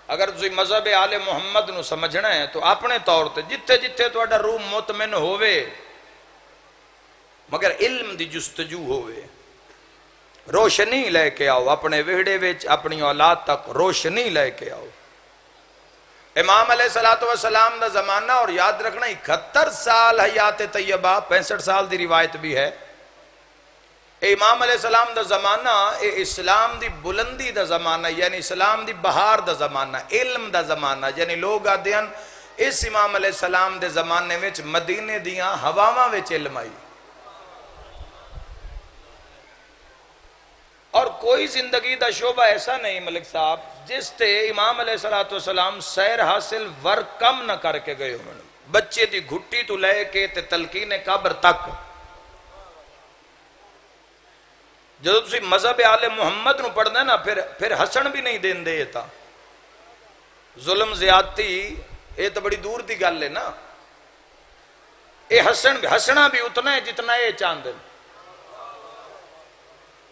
[SPEAKER 2] اگر تسی مذہب آل محمد نو سمجھنا ہے تو اپنے طور تے جتھے جتھے تہاڈا روح مطمئن ہووے مگر علم دی جستجو ہووے روشنی لے کے آؤ اپنے وہڑے وچ اپنی اولاد تک روشنی لے کے آؤ امام علیہ السلام دا زمانہ اور یاد رکھنا 71 سال حیات طیبہ 65 سال دی روایت بھی ہے امام علیہ السلام دا زمانہ اسلام دی بلندی دا زمانہ یعنی اسلام دی بہار دا زمانہ علم دا زمانہ یعنی لوگ آدھیاں اس امام علیہ السلام دے زمانے وچ مدینے دیاں ہواواں وچ علم آئی اور کوئی زندگی دا شعبہ ایسا نہیں ملک صاحب جس تے امام علیہ السلام سیر حاصل ور کم نہ کر کے گئے ہوں بچے دی گھٹی تو لے کے تے تلقین قبر تک جدو تسی مذہب آل محمد نو پڑھنا ہے نا پھر ہسن بھی نہیں دین دے تا ظلم زیادتی یہ تو بڑی دور دی گل ہے نا یہ ہسنا بھی اتنا ہے جتنا یہ چاند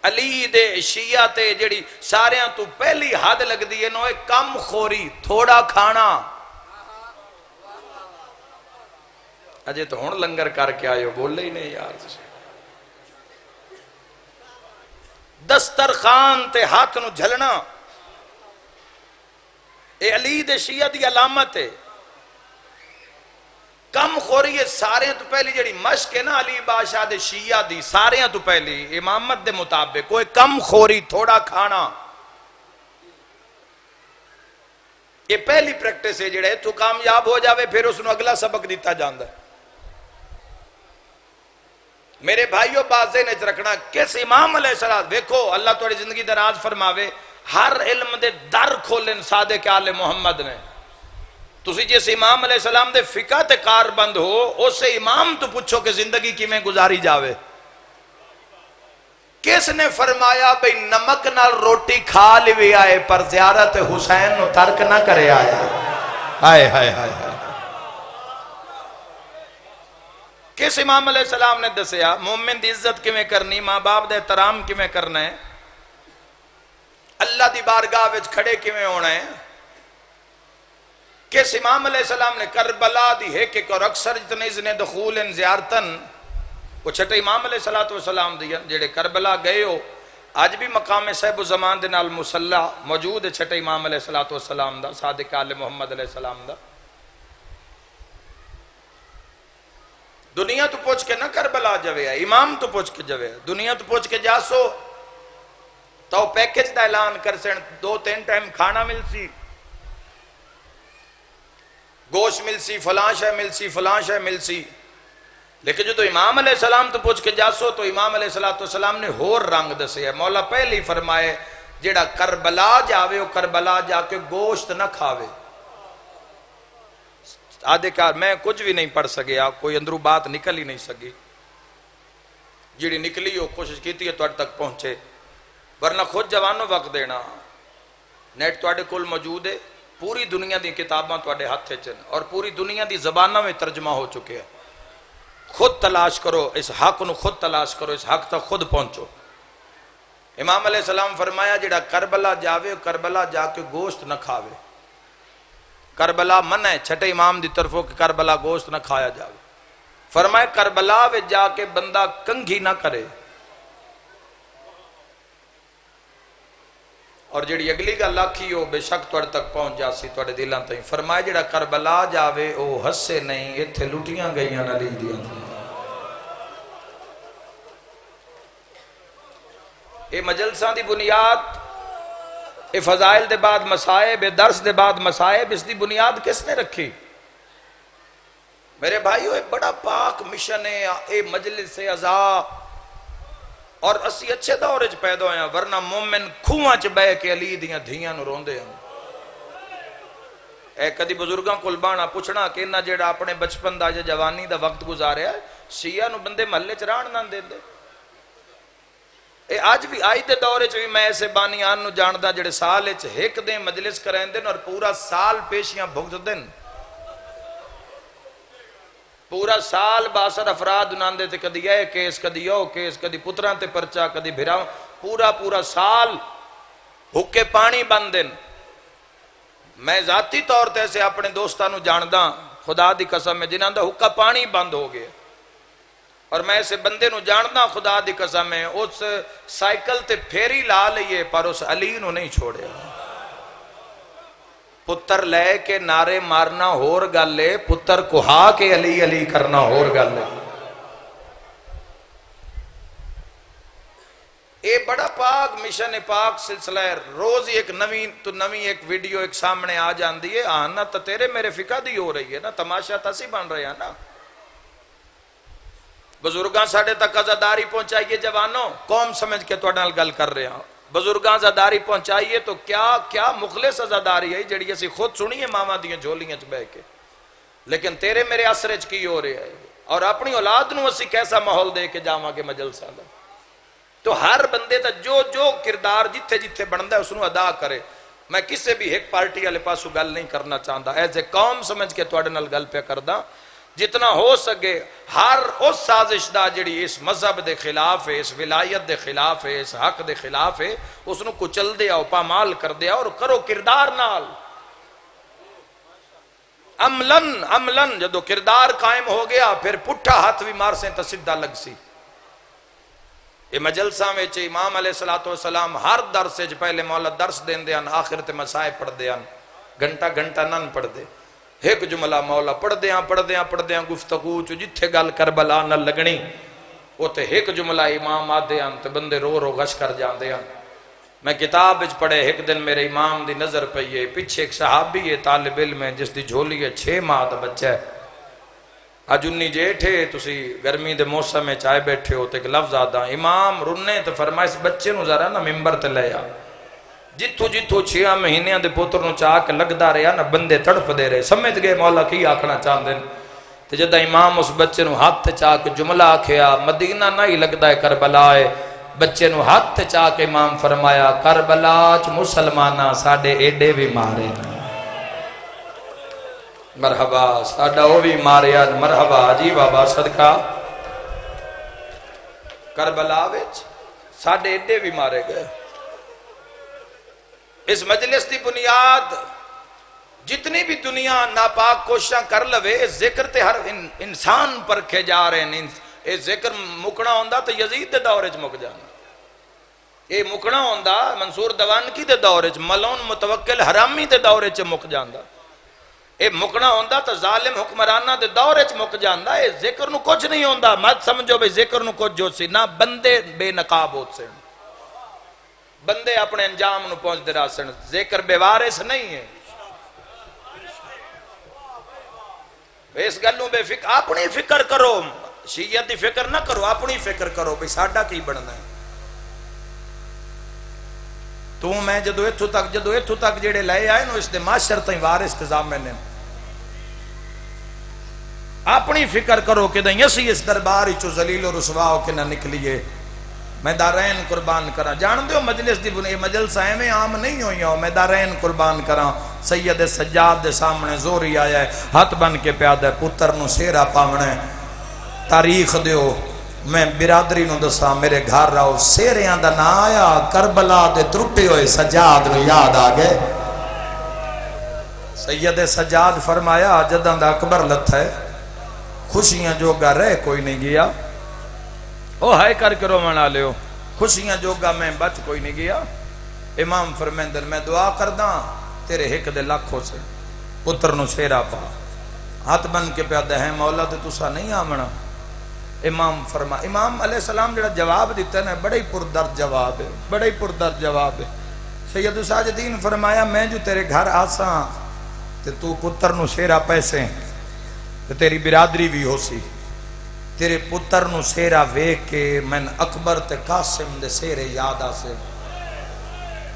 [SPEAKER 2] علی دے شیعہ تے جڑی ساریاں تو پہلی حد لگ دی ہے نو کم خوری تھوڑا کھانا اجے تو ہون لنگر کر کے آئے ہو بولے ہی نہیں یار دسترخوان تے ہاتھ نو جھلنا اے علی دے شیعہ دی علامت ہے کم خوری ہے سارے تو پہلی جڑی مشق ہے نا علی بادشاہ دے شیعہ دی سارے تو پہلی امامت دے مطابق کوئی کم خوری تھوڑا کھانا یہ پہلی پریکٹس ہے جڑے تو کامیاب ہو جاوے پھر اس نے اگلا سبق دیتا جاندہ ہے میرے بھائیوں بازے نے رکھنا کس امام علیہ السلام دیکھو اللہ توڑی زندگی دراز فرماوے ہر علم دے در کھولن صادق آل محمد نے تسی جس امام علیہ السلام دے فقہ تے کار بند ہو اسے امام تو پوچھو کہ زندگی کی میں گزاری جاوے کس نے فرمایا بھئی نمک نال روٹی کھا لیوے آئے پر زیارت حسین نو ترک نہ کرے آئے ہائے ہائے ہائے کس امام علیہ السلام نے دسیا مومن دی عزت کیویں کرنی ماں باپ دے احترام کیویں کرنا ہے اللہ دی بارگاہ وچ کھڑے کیویں ہونا ہے کس امام علیہ السلام نے کربلا دی ہے کہ اور اکثر جتنے اذن دخول ان زیارتن وہ چھٹے امام علیہ السلام دیا جڑے کربلا گئے ہو آج بھی مقام صاحب الزمان دے نال مسلح موجود ہے چھٹے امام علیہ السلام دا صادق آل محمد علیہ السلام دا دنیا تو پوچھ کے نہ کربلا جوے ہے امام تو پوچھ کے جوے ہے دنیا تو پوچھ کے جاسو تو پیکج دا اعلان کر سن 2-3 ٹائم کھانا مل سی گوشت مل سی فلاں شے مل سی فلاں شے مل سی لیکن جو تو امام علیہ السلام تو پوچھ کے جاسو تو امام علیہ السلام نے ہور رنگ دسے ہے مولا پہلے ہی فرمائے جیڑا کربلا جاوے وہ کربلا جا کے گوشت نہ کھاوے آدھے کار میں کچھ بھی نہیں پڑھ سکیا کوئی اندرو بات نکل ہی نہیں سکی جیڑی نکلی ہو کوشش کیتی ہے تو اٹھ تک پہنچے ورنہ خود جوانوں وقت دینا نیٹ تو اٹھے کل موجود ہے پوری دنیا دی کتاباں تو اٹھے ہاتھ چن اور پوری دنیا دی زبانوں میں ترجمہ ہو چکے ہیں خود تلاش کرو اس حق نو خود تلاش کرو اس حق تک خود پہنچو امام علیہ السلام فرمایا جیڑا کربلا جاوے کربلا جا کے گوشت نہ کھاوے کربلا منع ہے چھٹے امام دی طرفوں کہ کربلا گوشت نہ کھایا جاوے فرمائے کربلا وے جا کے بندہ کنگھی نہ کرے اور جڑی اگلی گل آکھی وہ بے شک تواڈے تک پہنچ جاسی تواڈے دلاں تائیں. فرمایا جڑا کربلا جاوے او ہسے نہیں ایتھے لٹیاں گئیاں علی دیاں. اے مجلساں دی بنیاد، اے فضائل دے بعد مصائب، اے درس دے بعد مصائب، اس دی بنیاد کس نے رکھی؟ میرے بھائیو ایک بڑا پاک مشن ہے اے مجلس عزا. اور اسی اچھے دور وچ پیدا ہویا، ورنہ مومن کھواں چ بہ کے علی دیاں دھیاں نو روندے ہیں. اے کدی بزرگاں کول بانا پوچھنا کہ انہاں جڑا اپنے بچپن دا یا جوانی دا وقت گزاریا ہے شیعہ نو بندے محلے چ رہن نہ دیندے. اے آج بھی آئی دے دور وچ بھی میں ایسے بانیان نو جاندا جڑے سال وچ ایک دن مجلس کریندے اور پورا سال پیشیاں بھگت دین. پورا سال باثر افراد انہاں دے تے کدی اے کیس کدی او کیس کدی پتراں تے پرچا کدی بھراواں، پورا سال حکے پانی بند دین. میں ذاتی طور تے سے اپنے دوستاں نو جاندا خدا دی قسم ہے جنہاں دا حکا پانی بند ہو گیا. اور میں اسے بندے نو جاندا خدا دی قسم ہے اس سائیکل تے پھیری لا لئیے پر اس علی نو نہیں چھوڑے. پتر لے کے نعرے مارنا ہور گل ہے، پتر کہا کے علی علی کرنا ہور گل ہے. اے بڑا پاک مشن پاک سلسلہ ہے. روز ایک نویں ایک ویڈیو ایک سامنے آ جاندی ہے. آنا تو تیرے میرے فقہ دی ہو رہی ہے نا، تماشا تسی بن رہے ہیں نا. بزرگاں ساڑھے تک عزاداری پہنچائیے جوانوں، قوم سمجھ کے توڑا نال گل کر رہے ہیں. بزرگاں عزاداری پہنچائیے تو کیا مخلص عزاداری ہے جڑی اسی خود سنیے ماما دیاں جھولیاں چ بہ کے. لیکن تیرے میرے اثر چ کی ہو رہا ہے اور اپنی اولاد نو اسی کیسا ماحول دے کے جاواں کے مجلساں دا. تو ہر بندے دا جو کردار جتھے جتھے بندا ہے اس نو ادا کرے. میں کسے بھی ایک پارٹی والے پاسوں گل نہیں کرنا چاہتا، ایز اے قوم سمجھ کے تواڈے نال گل پہ کردا. جتنا ہو سکے ہر اس سازش دا جڑی اس مذہب دے خلاف ہے، اس ولایت دے خلاف ہے، اس حق دے خلاف ہے، اس نو کچل دے آؤ، پامال کر دے آؤ اور کرو کردار نال. عملن جدو کردار قائم ہو گیا پھر پٹھا ہاتھ بھی مار سے تو سدھا لگ سی. یہ مجلساں وچ امام علیہ السلام ہر درس وچ پہلے مولا درس دین دیاں، آخر تے مسائب پڑھ دیاں، گھنٹہ نن پڑھ دے. ایک جملہ مولا پڑھ دیاں گفتگو چو جتھے گل کربلا نہ لگنی وہ تے ایک جملہ امام آدھے ہیں تے بندے رو غش کر جاندے ہیں. میں کتاب وچ پڑھے ایک دن میرے امام دی نظر پئیے، پیچھے ایک صحابی ہے طالب علم ہے جس دی جھولی ہے 6 ماہ دا بچہ ہے. اج انی جیٹھے تسی گرمی دے موسم میں چائے بیٹھے ہو تے ایک لفظ آدھا امام رنے تے فرمائے اس بچے نو ذرا نا ممبر تے لے آ. جتھو 6 مہینے دے پوتر نو چاک لگدا رہا نا بندے تڑپ دے رہے، سمجھ گئے مولا کی آکھنا چاہندے. تے جدہ امام اس بچے نو ہاتھ چاک جملہ آکھیا مدینہ نہ ہی لگدا ہے کربلا ہے. بچے نو ہاتھ چاک امام فرمایا کربلا چ مسلمانہ ساڈے ایڈے بھی مارے. مرحبا ساڈا او بھی ماریا، مرحبا جی بابا صدقہ. کربلا وچ ساڈے ایڈے بھی مارے گئے. اس مجلس دی بنیاد جتنی بھی دنیا ناپاک کوششاں کر لوے ذکر تے ہر انسان پر کھے جا رہے ہیں. اے ذکر مکنا ہوندہ تو یزید دے دور وچ مک جانا. اے مکنا ہوندہ منصور دوانکی دے دور وچ، ملون متوکل حرامی دے دور وچ مک جاندہ. اے مکنا ہوندہ تو ظالم حکمرانہ دے دور وچ مک جاندہ. اے ذکر نو کچھ نہیں ہوندہ. مت سمجھو بھئی ذکر نو کچھ جو سی نہ بندے بے نقاب ہوت سے، بندے اپنے انجام نو پہنچ دے رہا سن. ذکر بے وارث نہیں ہے. اس گلوں بے فکر اپنی فکر کرو، شیعت دی فکر نہ کرو، اپنی فکر کرو بھئی ساڈا کی بننا ہے. تو میں جدو ایتھو تک جڑے لائے آئے نو اس دے معاشر تائیں وارث تے ضامن ہیں. اپنی فکر کرو کہ دیں اسی اس دربار چو ذلیل و رسوا ہو کے نہ نکلیے. میں دارین قربان کرا جان دیو مجلس دی بنی مجلس آئے میں عام نہیں ہوئی ہوں. میں دارین قربان کرا سید سجاد دے سامنے زوری آیا ہے، ہاتھ بن کے پیادہ ہے پتر نو سیرہ پاونے. تاریخ دیو میں برادری نو دسا میرے گھر رہو سیریاں دا نہ آیا، کربلا دے ترٹے ہوئے سجاد نو یاد آگئے. سید سجاد فرمایا جدہ دا اکبر لتھ ہے خوشیاں جو گا رہ کوئی نہیں گیا، او ہائے کر کے رو منا لیو خوشیاں جو گا میں بچ کوئی نہیں گیا. امام فرمیندن میں دعا کردہ تیرے ہک دے لاکھوں سے پتر نو شیرہ پا ہاتھ بن کے پیادہ ہے مولا تے تسا نہیں آمنا. امام فرما امام علیہ السلام جڑا جواب دیتا ہے بڑے ہی پردرد جواب ہے, بڑے ہی پردرد جواب ہے. سید ساجدین فرمایا میں جو تیرے گھر آساں تے تو پتر نو شیرہ پیسے تے تیری برادری بھی ہو سی, تیرے پتر نو شیرہ ویک کے میں اکبر تے قاسم دے سیرے یاد آسے.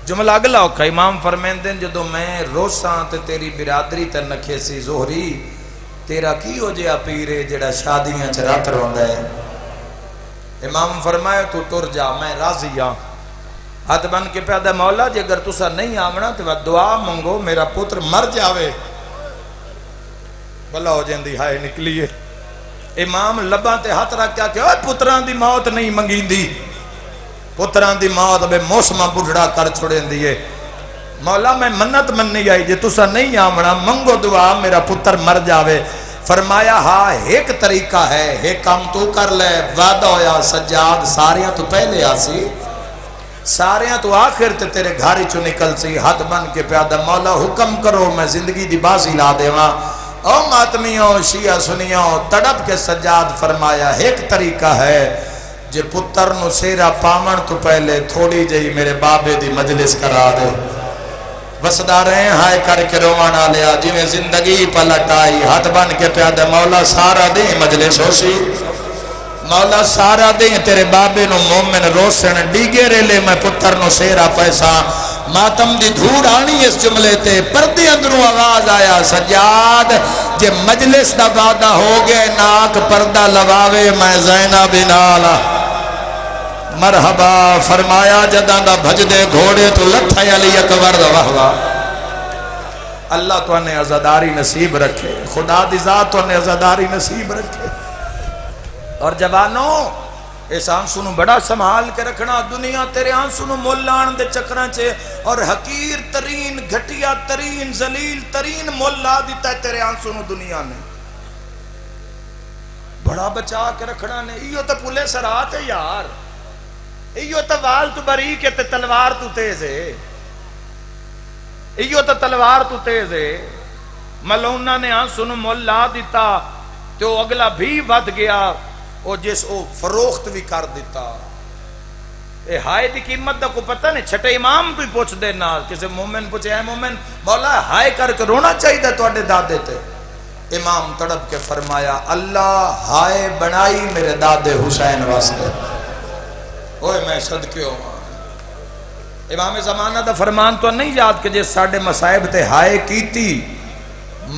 [SPEAKER 2] جملہ اگلا ہوکا امام فرمیندن جدو میں روساں تے تیری برادری تے نکھے سی زہری تیرا کی ہو جیا پیرے جڑا شادیاں چرات روندہ ہے. امام فرمایا تو ٹر جا میں راضی ہاں. ہاتھ بن کے پیادہ مولا جے اگر تسا نہیں آمنا تو دعا منگو میرا پتر مر جاوے. بلا ہو جاندی ہائے نکلیے. امام لباں تے ہاتھ رکھ کیا کہ اوہ پتران دی موت نہیں منگین دی, پتران دی موت بے موسمہ بڑھڑا کر چھوڑیں دیئے. مولا میں منت مننی آئی جے تسا نہیں آمنا منگو دعا میرا پتر مر جاوے. فرمایا ہاں ایک طریقہ ہے, ایک کام تو کر لے. وعدہ ہویا سجاد ساریاں تو پہلے آسی ساریاں تو آخر تے تیرے گھاری چو نکل سی. ہاتھ بن کے پیادہ مولا حکم کرو میں زندگی دی بازی لا دے وہاں. او ماتمیوں شیعہ سنیوں تڑپ کے سجاد فرمایا ایک طریقہ ہے جے پتر نو سیرہ پامن تو پہلے تھوڑی جئی میرے بابے دی مجلس کرا دے. وسدا رہے ہائے کر کے روانا لیا جی میں زندگی پلٹ آئی. ہاتھ بن کے پیادہ مولا سارا دیں مجلس ہو سی, مولا سارا دیں تیرے بابے نو مومن روسن ڈیگے ریلے میں پتر نو سیرہ پیسا. ماتم دی دھوڑ آنی اس جملے تے پردے اندروں آواز آیا سجاد جے مجلس دا وعدہ ہو گئے ناک پردہ لواوے میں زینب نالا. مرحبا فرمایا جداں دا بھج دے گھوڑے تو لٹھا علی اکبر دا وحوا. اللہ تو انہیں عزاداری نصیب رکھے, خدا دی ذات تو انہیں عزاداری نصیب رکھے. اور جوانوں اس آنسو نو بڑا سنبھال کے رکھنا. دنیا تیرے آنسو نو مول لان دے چکراں چے اور حقیر ترین گھٹیا ترین ذلیل ترین مول لا دیتا ہے تیرے آنسو نو دنیا نے. بڑا بچا کے رکھنا نے. ایو تو پولے سرات ہے یار, ایو تو وال تو بریک ہے تے تلوار تو تیز ہے, ایو تو تلوار تو تیز ہے. ملونہ نے آنسو نو مول لا دیتا تو اگلا بھی ود گیا او جس او فروخت بھی کر دیتا. اے ہائے دی قیمت دا کو پتہ نہیں. چھٹے امام کوئی پوچھ دینا کسی مومن پوچھے اے مومن مولا ہائے کر کے رونا چاہیے دا توڑے دادے تے. امام تڑپ کے فرمایا اللہ ہائے بنائی میرے دادے حسین واسطے. اوہ میں صدقے ہوں. امام زمانہ دا فرمان تو نہیں یاد کہ جس ساڑھے مسائب تے ہائے کیتی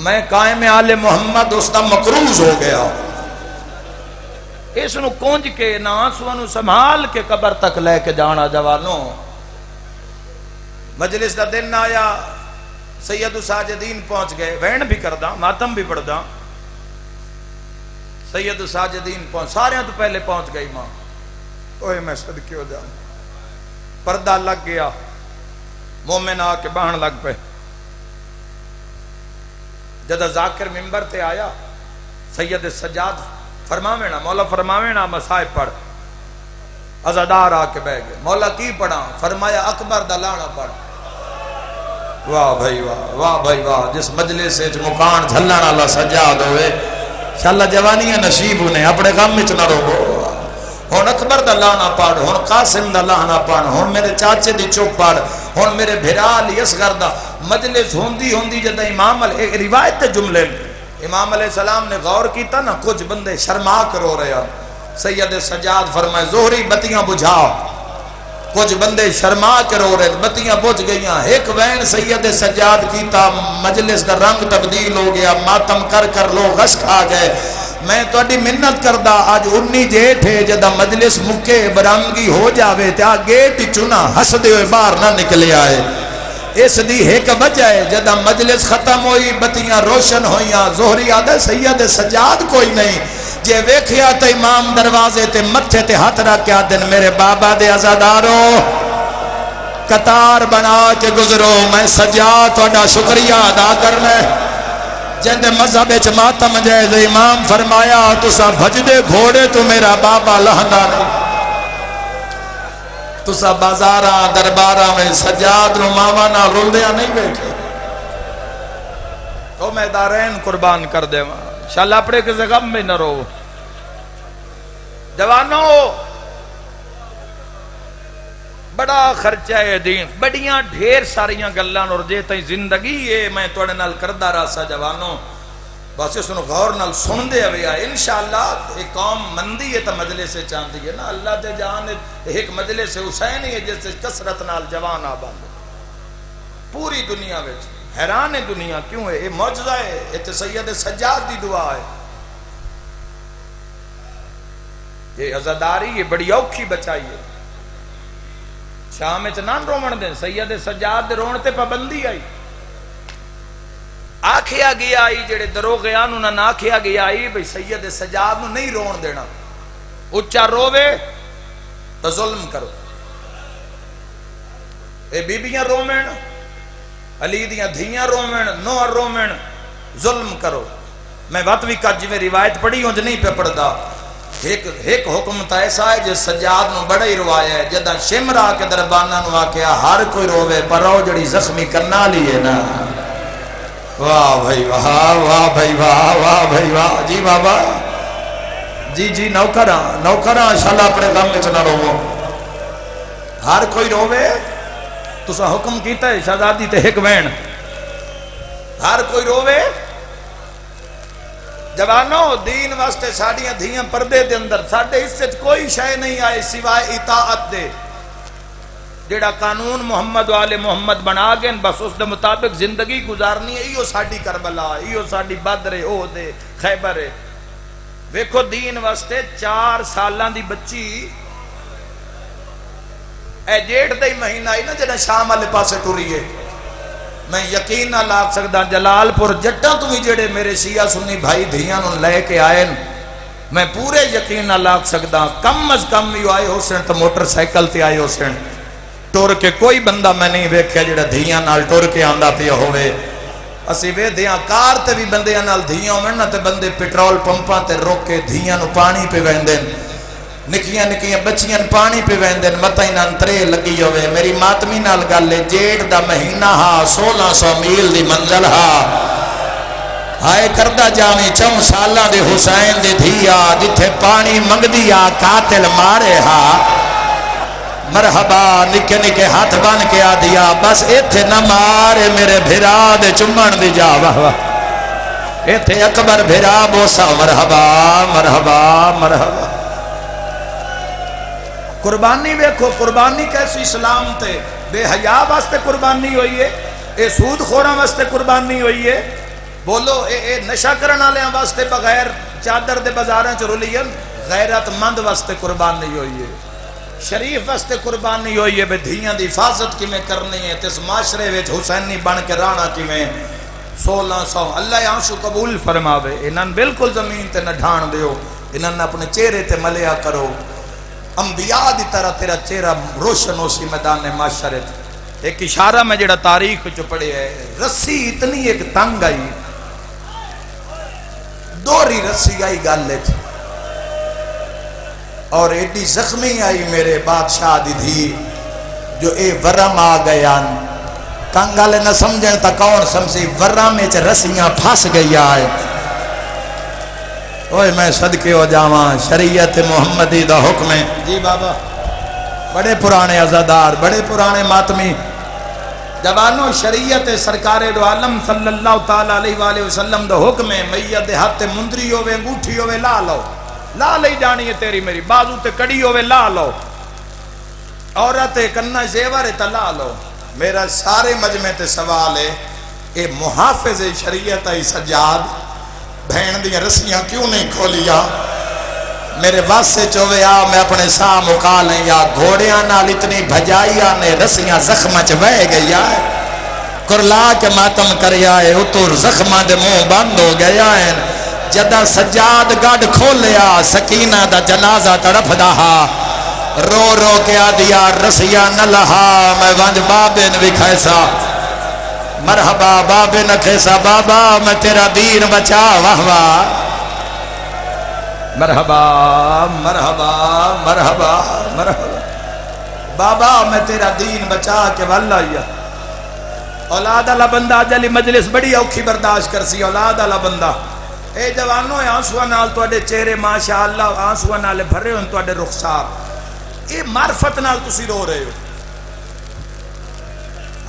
[SPEAKER 2] میں قائم آل محمد اس دا مقروض ہو گیا. اس نو کونج کے ناسو نو سنبھال کے قبر تک لے کے جانا. جوانوں مجلس دا دن آیا, سید ساجدین پہنچ گئے. وین بھی کردہ ماتم بھی پڑھدہ. سید ساجدین پہنچ سارے تو پہلے پہنچ گئی ماں. اوہ میں صدقے ہو جاؤں. پردہ لگ گیا, مومن آ کے بہن لگ پہ. جدہ ذاکر ممبر تے آیا سید سجاد فرماوینا مولا فرماوینا مسائب پڑھ. عزادار آ کے بہ گئے. مولا کی پڑھا؟ فرمایا اکبر دا لانا پڑھ. واہ بھائی واہ, واہ بھائی واہ. جس مجلس سے مکان جھلنا اللہ سجاد ہوئے انشاءاللہ جوانیاں نصیب انہیں اپنے غم میں چنا رو. ہون اکبر دا لانا پڑھ, ہون قاسم دا لانا پڑھ, ہون میرے چاچے دی چوک پڑھ, ہون میرے بھرال یسغر دا. مجلس ہوندی جدہ امام علیہ روایت جملے امام علیہ السلام نے غور کیتا نا کچھ بندے شرما کر رو رہے ہیں. سید سجاد فرمائے زہری بتیاں بجھاؤ. کچھ بندے شرما کے رو رہے, بتیاں بجھ گئیاں. ایک وین سید سجاد کیتا, مجلس کا رنگ تبدیل ہو گیا. ماتم کر کر لوگ غش کھا گئے. میں تو اڈی منت کردہ آج 19 جیٹھ ہے جدہ مجلس مکے برامگی ہو جاوے تے آ گیٹ چنا ہس دے ہوئے باہر نہ نکلے آئے. اس دی ایک وجہ ہے جدہ مجلس ختم ہوئی بتیاں روشن ہوئیاں. زہری آدھا سید سجاد کوئی نہیں. جے ویکھیا تو امام دروازے تے متھے تے ہاتھ رکھیا دن میرے بابا دے عزادارو قطار بنا کے گزرو. میں سجاد توڑا شکریہ ادا کرنا جن دے مذہب اچ ماتم جائز. امام فرمایا تسا بھج دے گھوڑے تو میرا بابا لہندا نہیں. تسا بازاراں درباراں میں سجاد نو ماواں نال رلدیاں نہیں بیٹھے تو میں دارین قربان کر دے ماں انشاءاللہ اپنے کسی غم میں نہ رو جوانوں بڑا خرچہ ہے دین بڑیاں ڈھیر ساریاں گلان اور جے تائیں زندگی ہے میں توڑے نال کردہ راسا جوانوں بس اس نے غور نال سن دے ہویا انشاءاللہ ایک قوم مندی ہے تا مجلس سے چاندی ہے نا اللہ دے جان ایک مجلس حسین ہے جس سے کسرت نال جوان آباد پوری دنیا میں حیران ہے دنیا کیوں ہے یہ معجزہ ہے یہ تو سید سجاد دی دعا ہے یہ عزاداری یہ بڑی اوکھی بچائی ہے شام میں چنان رومن دیں سید سجاد دے رونتے پابندی آئی آکھیا گیا آئی جڑے دروغیان انہاں نہ آکھیا گیا آئی بھئی سید سجاد نو نہیں رون دینا اچھا رووے تو ظلم کرو اے بیبیاں رومن علی دیاں دھیاں رومن نوہ رومن ظلم کرو میں وطوی کا جی میں روایت پڑھی ہوں جو نہیں پہ پڑھدا ایک حکم تا ایسا ہے جس سجاد نو بڑا ہی روایا ہے جدہ شمرا کے دربانہ نو آکیا ہر کوئی روے پر رو جڑی زخمی کرنا لیے نا واہ بھائی واہ واہ بھائی واہ واہ بھائی واہ جی بابا جی نوکراں انشاءاللہ اپنے غم میں چنا روو ہر کوئی روے تو سا حکم کیتا ہے شہزادی تے ایک وین ہر کوئی روے جوانوں دین واسطے ساڑیاں دھیاں پردے دے اندر ساڑھے اس سے کوئی شے نہیں آئے سوائے اطاعت دے جیڑا قانون محمد والے محمد بنا گئے بس اس دے مطابق زندگی گزارنی ہے ایو ساڑی کربلا ایو ساڑی بدر احد خیبر ہے ویکھو دین واسطے 4 سالاں دی بچی اے جیڑ دے مہینہ آئی نا جنہیں شام والے پاسے ٹوری ہے میں یقین نہ لاگ سکتا جلال پور جٹاں تمہیں جڑے میرے شیعہ سنی بھائی دھیاں نوں لے کے آئے میں پورے یقین نہ لاگ سکتا کم از کم یو آئے ہو سن تو موٹر سائیکل تے آئے ہو سن ٹور کے کوئی بندہ میں نہیں ویکھیا جڑا دھیاں نال ٹور کے آندا پیا ہوئے اسی وے دیاں کار تے بھی بندیاں نال دھیاں ہوئے نا تے بندے پیٹرول پمپاں تے روک کے دھیاں نو پانی پہ ویندن نکیاں بچیاں پانی پہ ویندن متائیں انترے لگی ہوئے میری ماتمی نال گلے جیڑ دا مہینہ ہا 1600 میل دی منزل ہا ہائے کردہ جامی 4 سالاں دے حسین دے دھیا جتھے پانی منگ دیا قاتل مارے ہا مرحبا نکے نکے ہاتھ بان کے آ دیا بس ایتھے نہ مارے میرے بھرا دے چمن دی جا واہ واہ ایتھے اکبر بھرا بوسا مرحبا مرحبا مرحبا قربانی ویکھو قربانی کیسی اسلام تے بے حیا واسطے قربانی ہوئی ہے اے سود خوراں واسطے قربانی ہوئی ہے بولو اے نشہ کرن والےاں واسطے بغیر چادر دے بازاراں چ رلین غیرت مند واسطے قربانی ہوئی ہے شریف واسطے قربانی ہوئی ہے بے دھیاں دی حفاظت کیویں کرنی ہے تے اس معاشرے وچ حسینی بن کے رانا کیویں 1600 اللہ آنسو قبول فرماوے انہاں بالکل زمین تے نہ ڈھان دیو انہاں اپنے چہرے تے ملیا کرو انبیاء دی طرح تیرا چہرہ روشن ہو سی میدان معاشرے ایک اشارہ میں جڑا تاریخ چ پڑھے ہے رسی اتنی ایک تنگ آئی دوری رسی آئی گالے تھی اور ایڈی زخمی آئی میرے بادشاہ دی تھی جو اے ورم آ گیا کنگالے نہ سمجھن تا کون سمجھی ورم میں رسیاں پھاس گئی آئے اوہ میں صدقے ہو جاواں شریعت محمدی دا حکم ہے جی بابا بڑے پرانے عزادار بڑے پرانے ماتمی جوانوں شریعت سرکار دو عالم صلی اللہ تعالیٰ علیہ وآلہ وسلم دا حکم ہے میت ہاتھ مندری ہوئے انگوٹھی ہوئے لا لئی جانی ہے تیری میری بازو تے کڑی ہوئے لا لو عورت کنہ زیور تا لا لو میرا سارے مجمع تے سوال ہے اے محافظ شریعت ای سجاد بہن دیا رسیاں کیوں نہیں کھولیا میرے واسطے چوے آ میں اپنے ساہ مکا لیں یا گھوڑیاں نال اتنی بھجائیاں نے رسیاں زخمہ چوے گیا ہے کرلا کے ماتم کریا ہے اتور زخمہ دے منہ بند ہو گیا ہے جدہ سجاد گاڑ کھولیا سکینہ دا جنازہ تڑپ دہا رو رو کے آ دیا رسیاں نہ لہا میں ونج بابن بھی کھیسا مرحبا بابے نہ کھیسا بابا میں تیرا دین بچا واہ واہ مرحبا مرحبا مرحبا مرحبا
[SPEAKER 3] بابا میں تیرا دین بچا کے والا ہی اولاد والا بندہ جلی مجلس بڑی اوکھی برداشت کرسی اولاد والا بندہ اے جوانوں آنسواں نال تواڈے چہرے ماشاءاللہ آنسواں نال بھرے ہون تواڈے رخسار اے معرفت نال تسی رو رہے ہو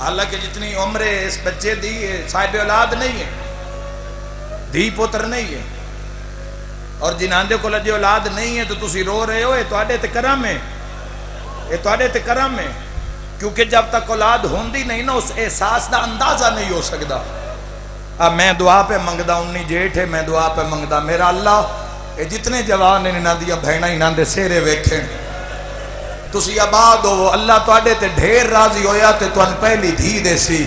[SPEAKER 3] حالانکہ جتنی عمر اس بچے دی صاحب اولاد نہیں ہے دھی پتر نہیں ہے اور جنہاں دے کول اجے اولاد نہیں ہے تو تسی رو رہے ہو یہ تواڈے تے کرم ہے یہ تواڈے تے کرم ہے کیونکہ جب تک اولاد ہوندی نہیں نا اس احساس دا اندازہ نہیں ہو سکدا اب میں دعا پہ منگدا انی جیٹھ ہے میں دعا پہ منگدا میرا اللہ اے جتنے جوان نے انہاں دیاں بہناں انہاں دے سہرے ویکھن تسی آباد ہو اللہ تواڈے تے ڈھیر راضی ہویا تے تواں پہلی دھی دے سی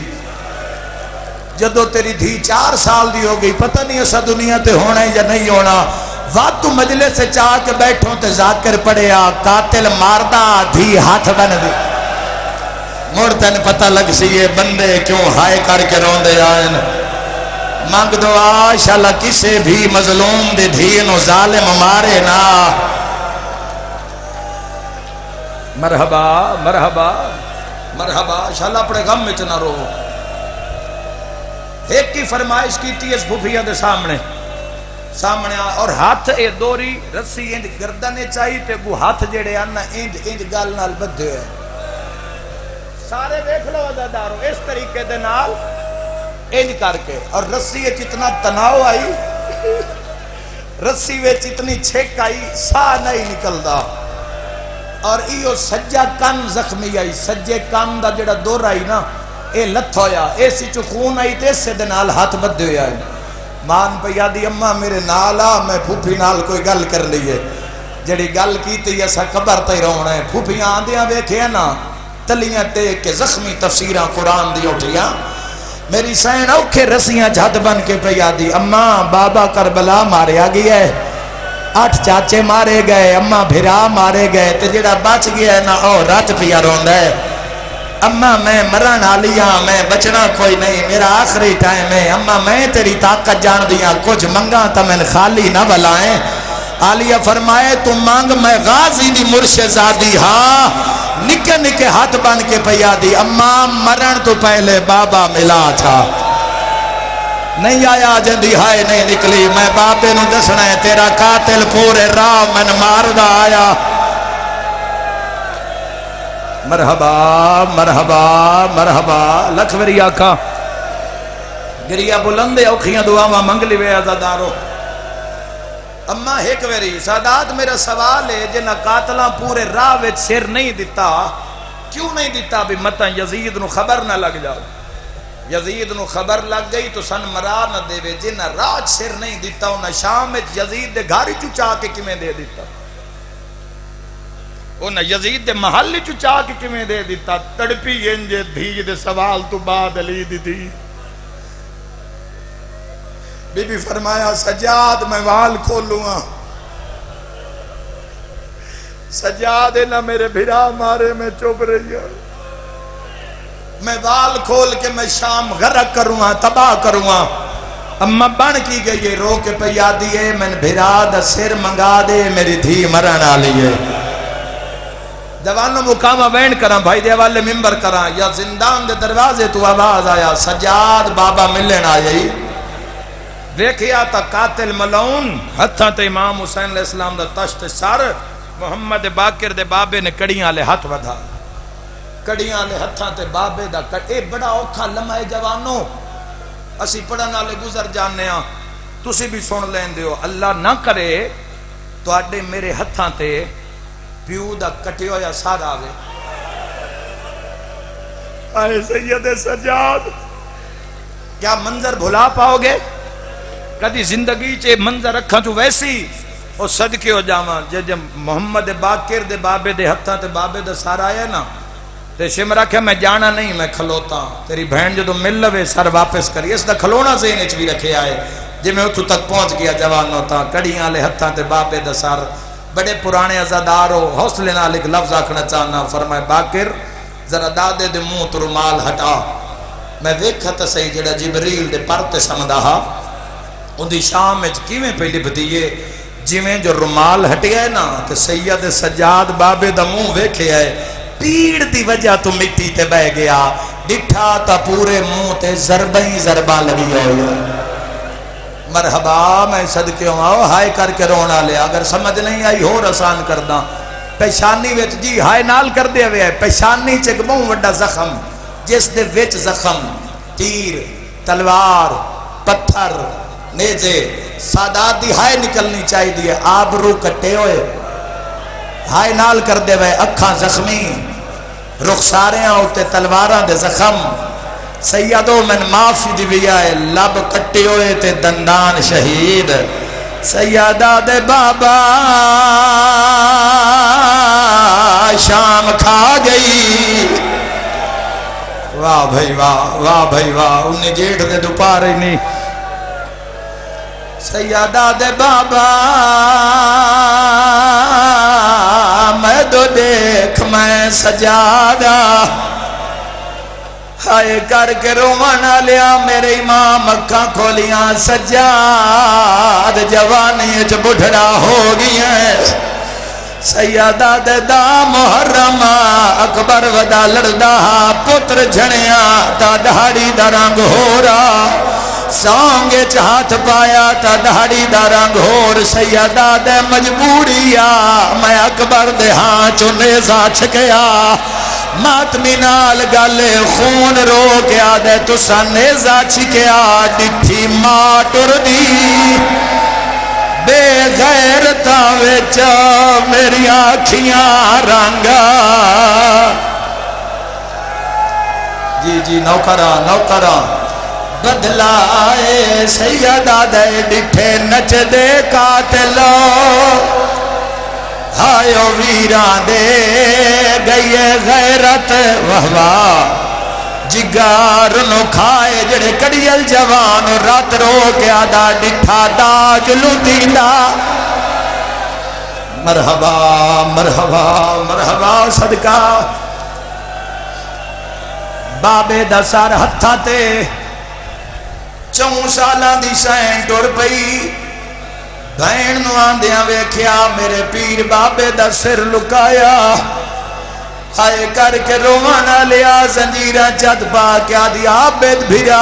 [SPEAKER 3] جدو تیری دھی 4 سال دی ہو گئی پتہ نہیں ایسا دنیا تے ہونا ہے یا نہیں ہونا وقت تو مجلس سے چاہ کے بیٹھوں تے ذاکر پڑھیا قاتل ماردہ دھی ہاتھ بن دی مڑ تین پتہ لگ سی یہ بندے کیوں ہائے کر کے روندے آئین مانگ دعا شالا کسے بھی مظلوم دے دھین و ظالم مارے نا مرحبا مرحبا مرحبا شالا اپنے غم میں چنا رو ایک کی فرمائش کی تھی اس بھوپیا دے سامنے اور ہاتھ اے دوری رسی انج گردنے چاہی تے وہ ہاتھ جڑے آنا انج گال نال بدھے ہیں سارے دیکھ لو عزادارو اس طریقے دے نال انج کر کے اور رسی وچ اتنا تناؤ آئی رسی وچ اتنی چھک آئی سا نہیں نکلدا اور ایو سجا کن زخمی آئی سجے کن دا جڑا دور آئی نا اے لتھ ہویا ایسی چو خون آئی تے سے دے نال ہاتھ بدھے ہویا آئی مان پہ یادی اممہ میرے نالا میں پھوپی نال کوئی گل کر لیے جڑی گل کی تی ایسا قبر تے رونا ہے پھوپیاں آندیاں ویکھے نا تلیاں ٹیک کے زخمی تفسیراں قرآن دی اٹھیاں میری سین اوکھے رسیاں جھد بن کے پہ یادی اممہ بابا کربلا مارے آگئی ہے 8 چاچے مارے گئے اممہ بھرا مارے گئے تے جڑا بچ گیا ہے نا او رات پیا روندہ ہے اممہ میں مرن آلیاں میں بچنا کوئی نہیں میرا آخری ٹائم ہے اممہ میں تیری طاقت جان دیاں کچھ منگا تا میں خالی نہ بلائیں آلیہ فرمائے تو مانگ میں غازی دی مرشزادی ہاں نکے نکے ہاتھ بن کے پیا دی اممہ مرن تو پہلے بابا ملا تھا نہیں آیا جندی ہائے نہیں نکلی میں بابے نو دسنا ہے تیرا قاتل پورے راہ من ماردہ آیا مرحبا مرحبا مرحبا لکھ وری آقا گریا بلندے اوکھیاں دعاواں منگ لی وے عزادارو اممہ ایک ویری سادات میرا سوال ہے جنہ قاتلاں پورے راہ وچ سر نہیں دیتا کیوں نہیں دیتا بھی متاں یزید نو خبر نہ لگ جاؤ یزید نو خبر لگ گئی تو سن مرا نہ دے وے جنہ راج سر نہیں دیتا انہا شام وچ یزید دے گھاری چچا کے کمیں دے دیتا انہا یزید دے محلی چچا کے کمیں دے دیتا تڑپی انجے دھی دے سوال تو بعد علی دی دی بی بی فرمایا سجاد میں وال کھولوں سجاد نہ میرے بھرا مارے میں چوب رہی ہے میں وال کھول کے میں شام غرق کروں تباہ کروں اممہ بن کی گئی رو کے پہ یادی ہے میں بھرا دا سر منگا دے میری دھی مرن آلی ہے جوانوں مقامہ بین کراں بھائی دے والے ممبر کراں یا زندان دے دروازے تو آواز آیا سجاد بابا ملن آئی دیکھیا تا قاتل ملعون ہتھاں تے امام حسین علیہ السلام دا تشت سر محمد باقر دے بابے نے کڑیاں لے ہاتھ ودھا کڑیاں لے ہتھاں تے بابے دا اے بڑا اوکھا لمحہ جوانوں اسی پڑھن والے گزر جانے ہاں تسی بھی سن لین دیو اللہ نہ کرے تو آڈے میرے ہتھاں تے پیو دا کٹے ہویا سار آوے آئے سید سجاد کیا منظر بھلا پاؤ گے کدی زندگی چے منظر رکھا تو ویسی اور صدقے ہو جاواں جب محمد باقر دے بابے دے ہتھاں تے بابے دے سارا آیا نا تے شمرا کہ میں جانا نہیں میں کھلوتا تیری بہن جو تو مل لوے سر واپس کری اس دا کھلونا ذہن وچ بھی رکھے آئے جے میں اتھو تک پہنچ گیا جوان ہوتا کڑیاں لے ہتھاں تے بابے دے سر بڑے پرانے عزادارو حوصلے نال ایک لفظ آکھنا چاہنا فرمائے باقر ذرا دادے دے منہ تو رومال ہٹا میں ویکھا تے صحیح جڑا جبریل دے پر تے سمدا ہا اندی شام وچ کیویں پہ لبھدی ہے جویں جو رومال ہٹیا ہے نا تے سید سجاد بابے دا منہ ویکھے ہے پیڑ دی وجہ تو مٹی تے بہ گیا ڈٹھا تا پورے منہ تے ضربہ ہی ضربہ لگی ہوئی مرحبا میں صدقے ہوں ہائے کر کے رونا لیا اگر سمجھ نہیں آئی ہو آسان کردہ پیشانی وچ جی ہائے نال کر دے ہوئے پیشانی چک بہوں وڈا زخم جس دے وچ زخم تیر تلوار پتھر نیزے سادات دی ہائے نکلنی چاہی دیئے آبرو کٹے ہوئے ہائے نال کر دے ہوئے اکھاں زخمی رخساریاں ہوتے تلواراں دے زخم سیدو من معافی دی ویا ہے لب کٹے ہوئے تے دندان شہید سیدہ دے بابا شام کھا گئی واہ بھائی واہ بھائی واہ انہیں جیٹھ دے دوپار ہی نہیں سیدہ دے بابا میں دو دیکھ میں سجادہ ہائے کر کے رومانا لیا میرے امام اکھاں کھولیاں سجاد جوانی چ بڑھڑا ہو گیا سیدہ دے دا محرم اکبر ودا لڑدا پتر جھنیا تا دہاڑی دا رنگ ہو رہا سانگے چہات پایا تا دہاڑی دا رنگ ہور سیدہ دے مجبوریا میں اکبر دے ہاں چنیزا چھکیا ماتمی نال گالے خون رو کے آدھے تو سانیزا چھکیا ڈٹھی ماٹر دی بے غیرتا ویچا میری آنکھیاں رنگا جی نوکرہ بدلائے سیدہ دے ڈٹھے نچ دے قاتلو ہائیو ویران دے گئیے غیرت وہواہ جگار نو کھائے جڑے کڑیل جوان رات رو کے آدھا ڈٹھا داج لوٹیندہ مرحبا مرحبا مرحبا صدقہ بابے دا سار ہتھا تے 4 سالاں دی سین ٹر پئی بھین نو آندیاں ویکھیا میرے پیر بابے دا سر لکایا ہائے کر کے روانا لیا زنجیرہ جد پا کیا دیا عابد بھرا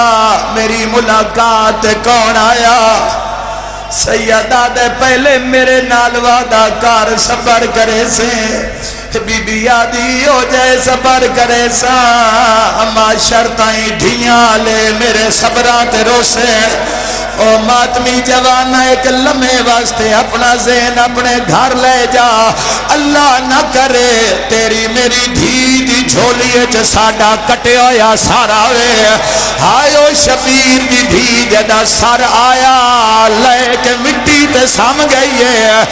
[SPEAKER 3] میری ملاقات کون آیا سیدہ دے پہلے میرے نال وعدہ کار سفر کرے سے بی بی آدھی ہو جائے سفر کرے سا اما شرطائیں ڈھیاں لے میرے صبرات روسے او ماتمی جوانہ ایک لمحے واسطے اپنا ذہن اپنے گھر لے جا اللہ نہ کرے تیری میری دھی دی جھولیے چ ساڈا کٹے ہویا سارا وے آئیو شبیر دی دھی جدا سر آیا لے کے مٹی تے سام گئی ہے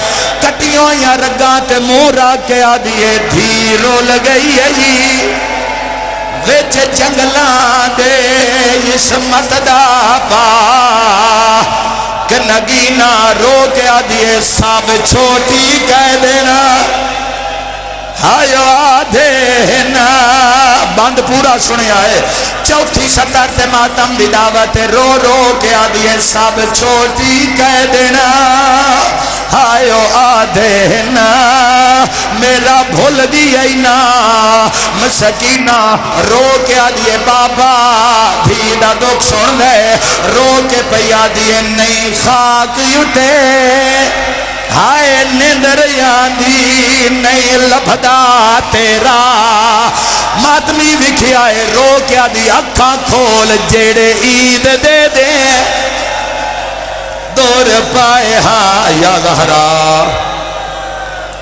[SPEAKER 3] کٹیوں یا رگاں تے مورا کے آدھیے دھی رول گئی ہے وچ جنگلان دے عصمت دا پا کہ نگینا رو کے آدھیے ساب چھوٹی کہہ دینا ہائیو آدھے نا بند پورا سنے آئے 4 سطر تے ماتم دی دعوت رو رو کے آدھیے ساب چھوٹی کہہ دینا ہائیو آدھے نا میرا بھول دیئے نا مسکینہ رو کے آدھیے بابا بھیدہ دکھ سن دے رو کے پیا دیئے نہیں خاک یوٹے ہائے نیندر یاندی نہیں لبھدا تیرا ماتمی وکھی آئے رو کیا دی اکھاں کھول جیڑے عید دے دے دور پائے ہاں یا زہرا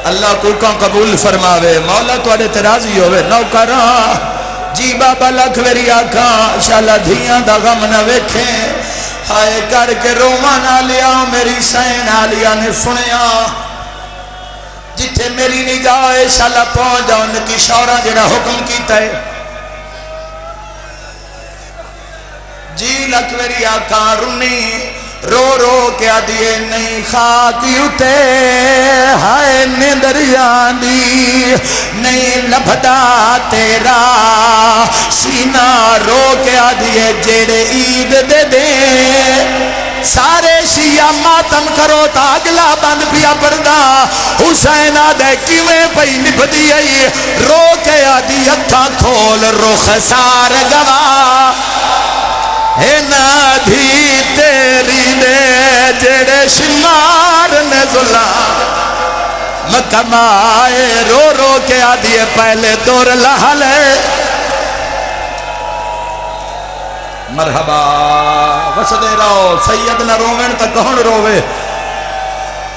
[SPEAKER 3] اللہ کو کون قبول فرماوے مولا تو اڑے ترازی ہوئے نوکراں جی بابا لکھ ویری آکھاں شالا دھیاں دا غم نہ ویکھیں ہائے کر کے رومانا لیا میری سین آلیا نے سنیا جتھے میری نگاہ شالا پہنچ جاؤں کی شورہ جڑا حکم کیتا ہے جی لکوری آکھاں رنی رو رو کیا دیئے نہیں خاک یوتے ہائے نیندر یاندی نہیں لبھدا تیرا سینہ رو کیا دیئے جیڑے عید دے دے سارے شیعہ ماتم کرو تا اگلا بند پیا پردہ حسین آدھے کیویں پئی نبھدی آئی رو کے آدھی ہتھاں کھول رخ سار گواہ اے نادھی تیری دے جڑے شمار نے ظلم مکمائے رو رو کے آدھی پہلے دور لہلے مرحبا وسدے رہو سید نہ روین تا کون روے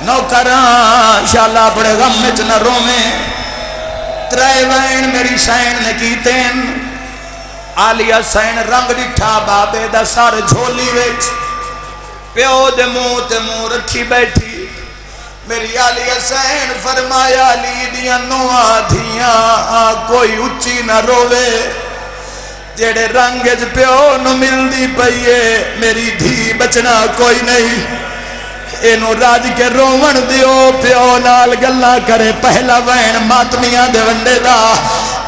[SPEAKER 3] نوکران انشاءاللہ بڑے غم میں نہ رویں ترائے وین میری سین نے کیتین آلیہ سین رنگ ڈٹھا بابے دا سار جھولی ویچ پیو دے منہ رکھی بیٹھی میری آلیہ سین فرمایا علی دیاں نواں دھیاں کوئی اچھی نہ روے جیڑے رنگج پیو نو مل دی پئیے میری دھی بچنا کوئی نہیں اینو راج کے روون دیو پیو نال گلا کرے پہلا وین ماتمیاں دے ونڈے دا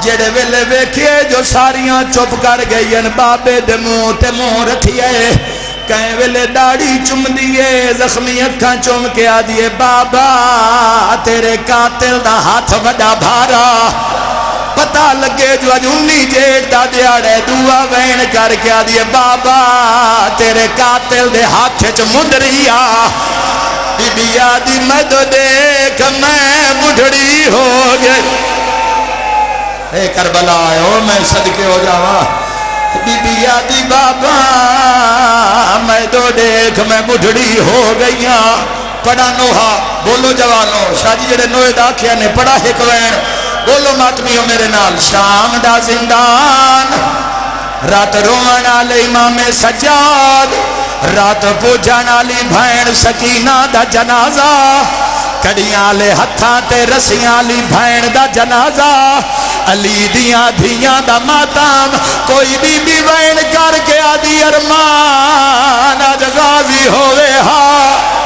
[SPEAKER 3] جیڑے ویلے ویکھئے جو ساریاں چپ کر گئین بابے دے منہ تے منہ رکھئے کہیں ویلے داڑھی چم دیئے زخمی اکھاں چم کے آدھئے بابا تیرے قاتل دا ہاتھ وڈا بھارا پتہ لگے جو اجونی جیٹ دا دیاڑے دعا وین کر کے آدھئے بابا تیرے قاتل دے ہاتھ چ مندریا بی بی آدھی مد دیکھ میں بڑھڑی ہو گئی اے کربلا آئے میں صدقے ہو جاوا بی بی آدھی بابا میں دو دیکھ میں بڑھڑی ہو گئیاں پڑھا نوہا بولو جوانو شاہ جی جڑے نوے داکھیا نے پڑھا حکوین بولو ماتمیوں میرے نال شام دا زندان رات روان آلے امام سجاد رات پوجان آلی بھین سکینہ دا جنازہ کڑیاں لے ہتھاں تے رسیاں لی بھین دا جنازہ علی دیاں دھیاں دا ماتام کوئی بی بی وین کر کے آدھی ارمان آج غازی ہوئے ہاں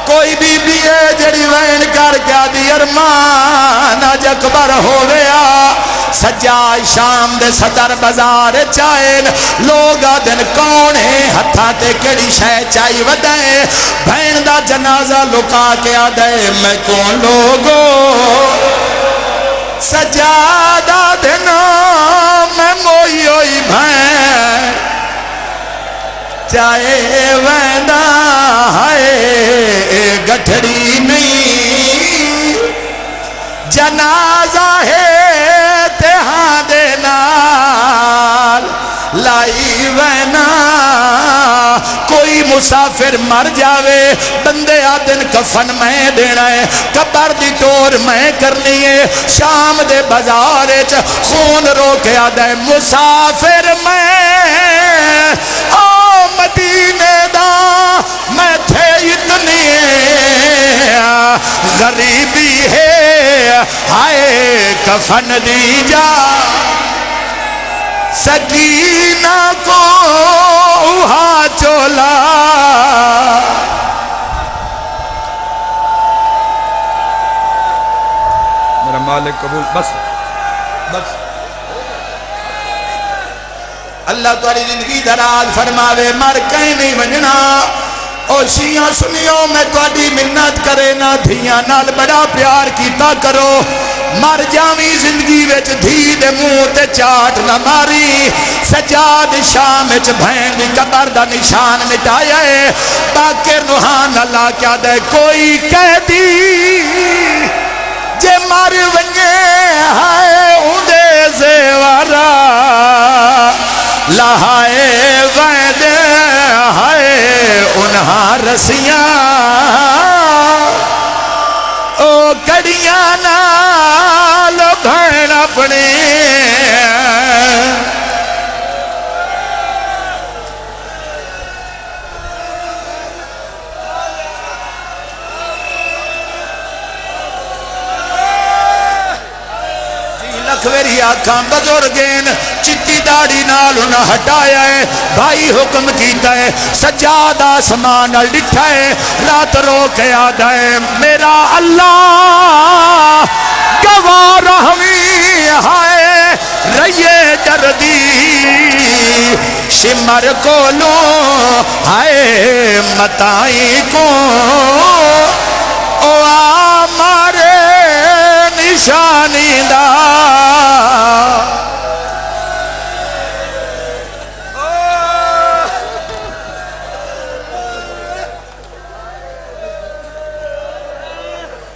[SPEAKER 3] کوئی بی بی ہے جڑی وین کر کے آدھی ارمان آج اکبر ہوئے ہاں سجائی شام دے صدر بازار چائن لوگا دن کونے ہتھا تے کڑی شے چائی ودائے بھین دا جنازہ لکا کے آدھے میں کون لوگو سجادہ دن میں موئی ہوئی بھین چاہے ویندہ ہے گٹھڑی نہیں جنازہ ہے تہاں دے نال لائی وینا کوئی مسافر مر جاوے بندے آدن کفن میں دینا ہے قبر دی ٹور میں کرنی ہے شام دے بازارچ خون رو کے آدھے مسافر میں مدینے دا میں تھے اتنی غریبی ہے ہائے کفن دی جا سکینہ کو اوہا چولا
[SPEAKER 2] میرا مالک قبول بس
[SPEAKER 3] بس اللہ تمہاری زندگی دراز فرماوے مر کہیں نہیں ونجنا او شیعہ سنیو میں تمہاری منت کرے نہ دھیاں نال بڑا پیار کیتا کرو مر جاویں زندگی وچ دھی دے منہ تے چاٹ نہ ماری سجاد شام وچ بھین دی قبر دا نشان مٹایا ہے باقر نوحان اللہ کیا دے کوئی قیدی جے مر ونجے ہائے اندے زیورا لہائے ویدے ہائے انہاں رسیاں او کڑیاں نال بھین اپنے لکھویری آکھاں بزرگین چٹی داڑی نال انہاں ہٹایا ہے بھائی حکم کیتا ہے سجاد آسمان ڈٹھا ہے رات رو کے آدھا ہے میرا اللہ گوار ہمیں ہائے رہیے دردی سمر کو لوں ہائے متائی کو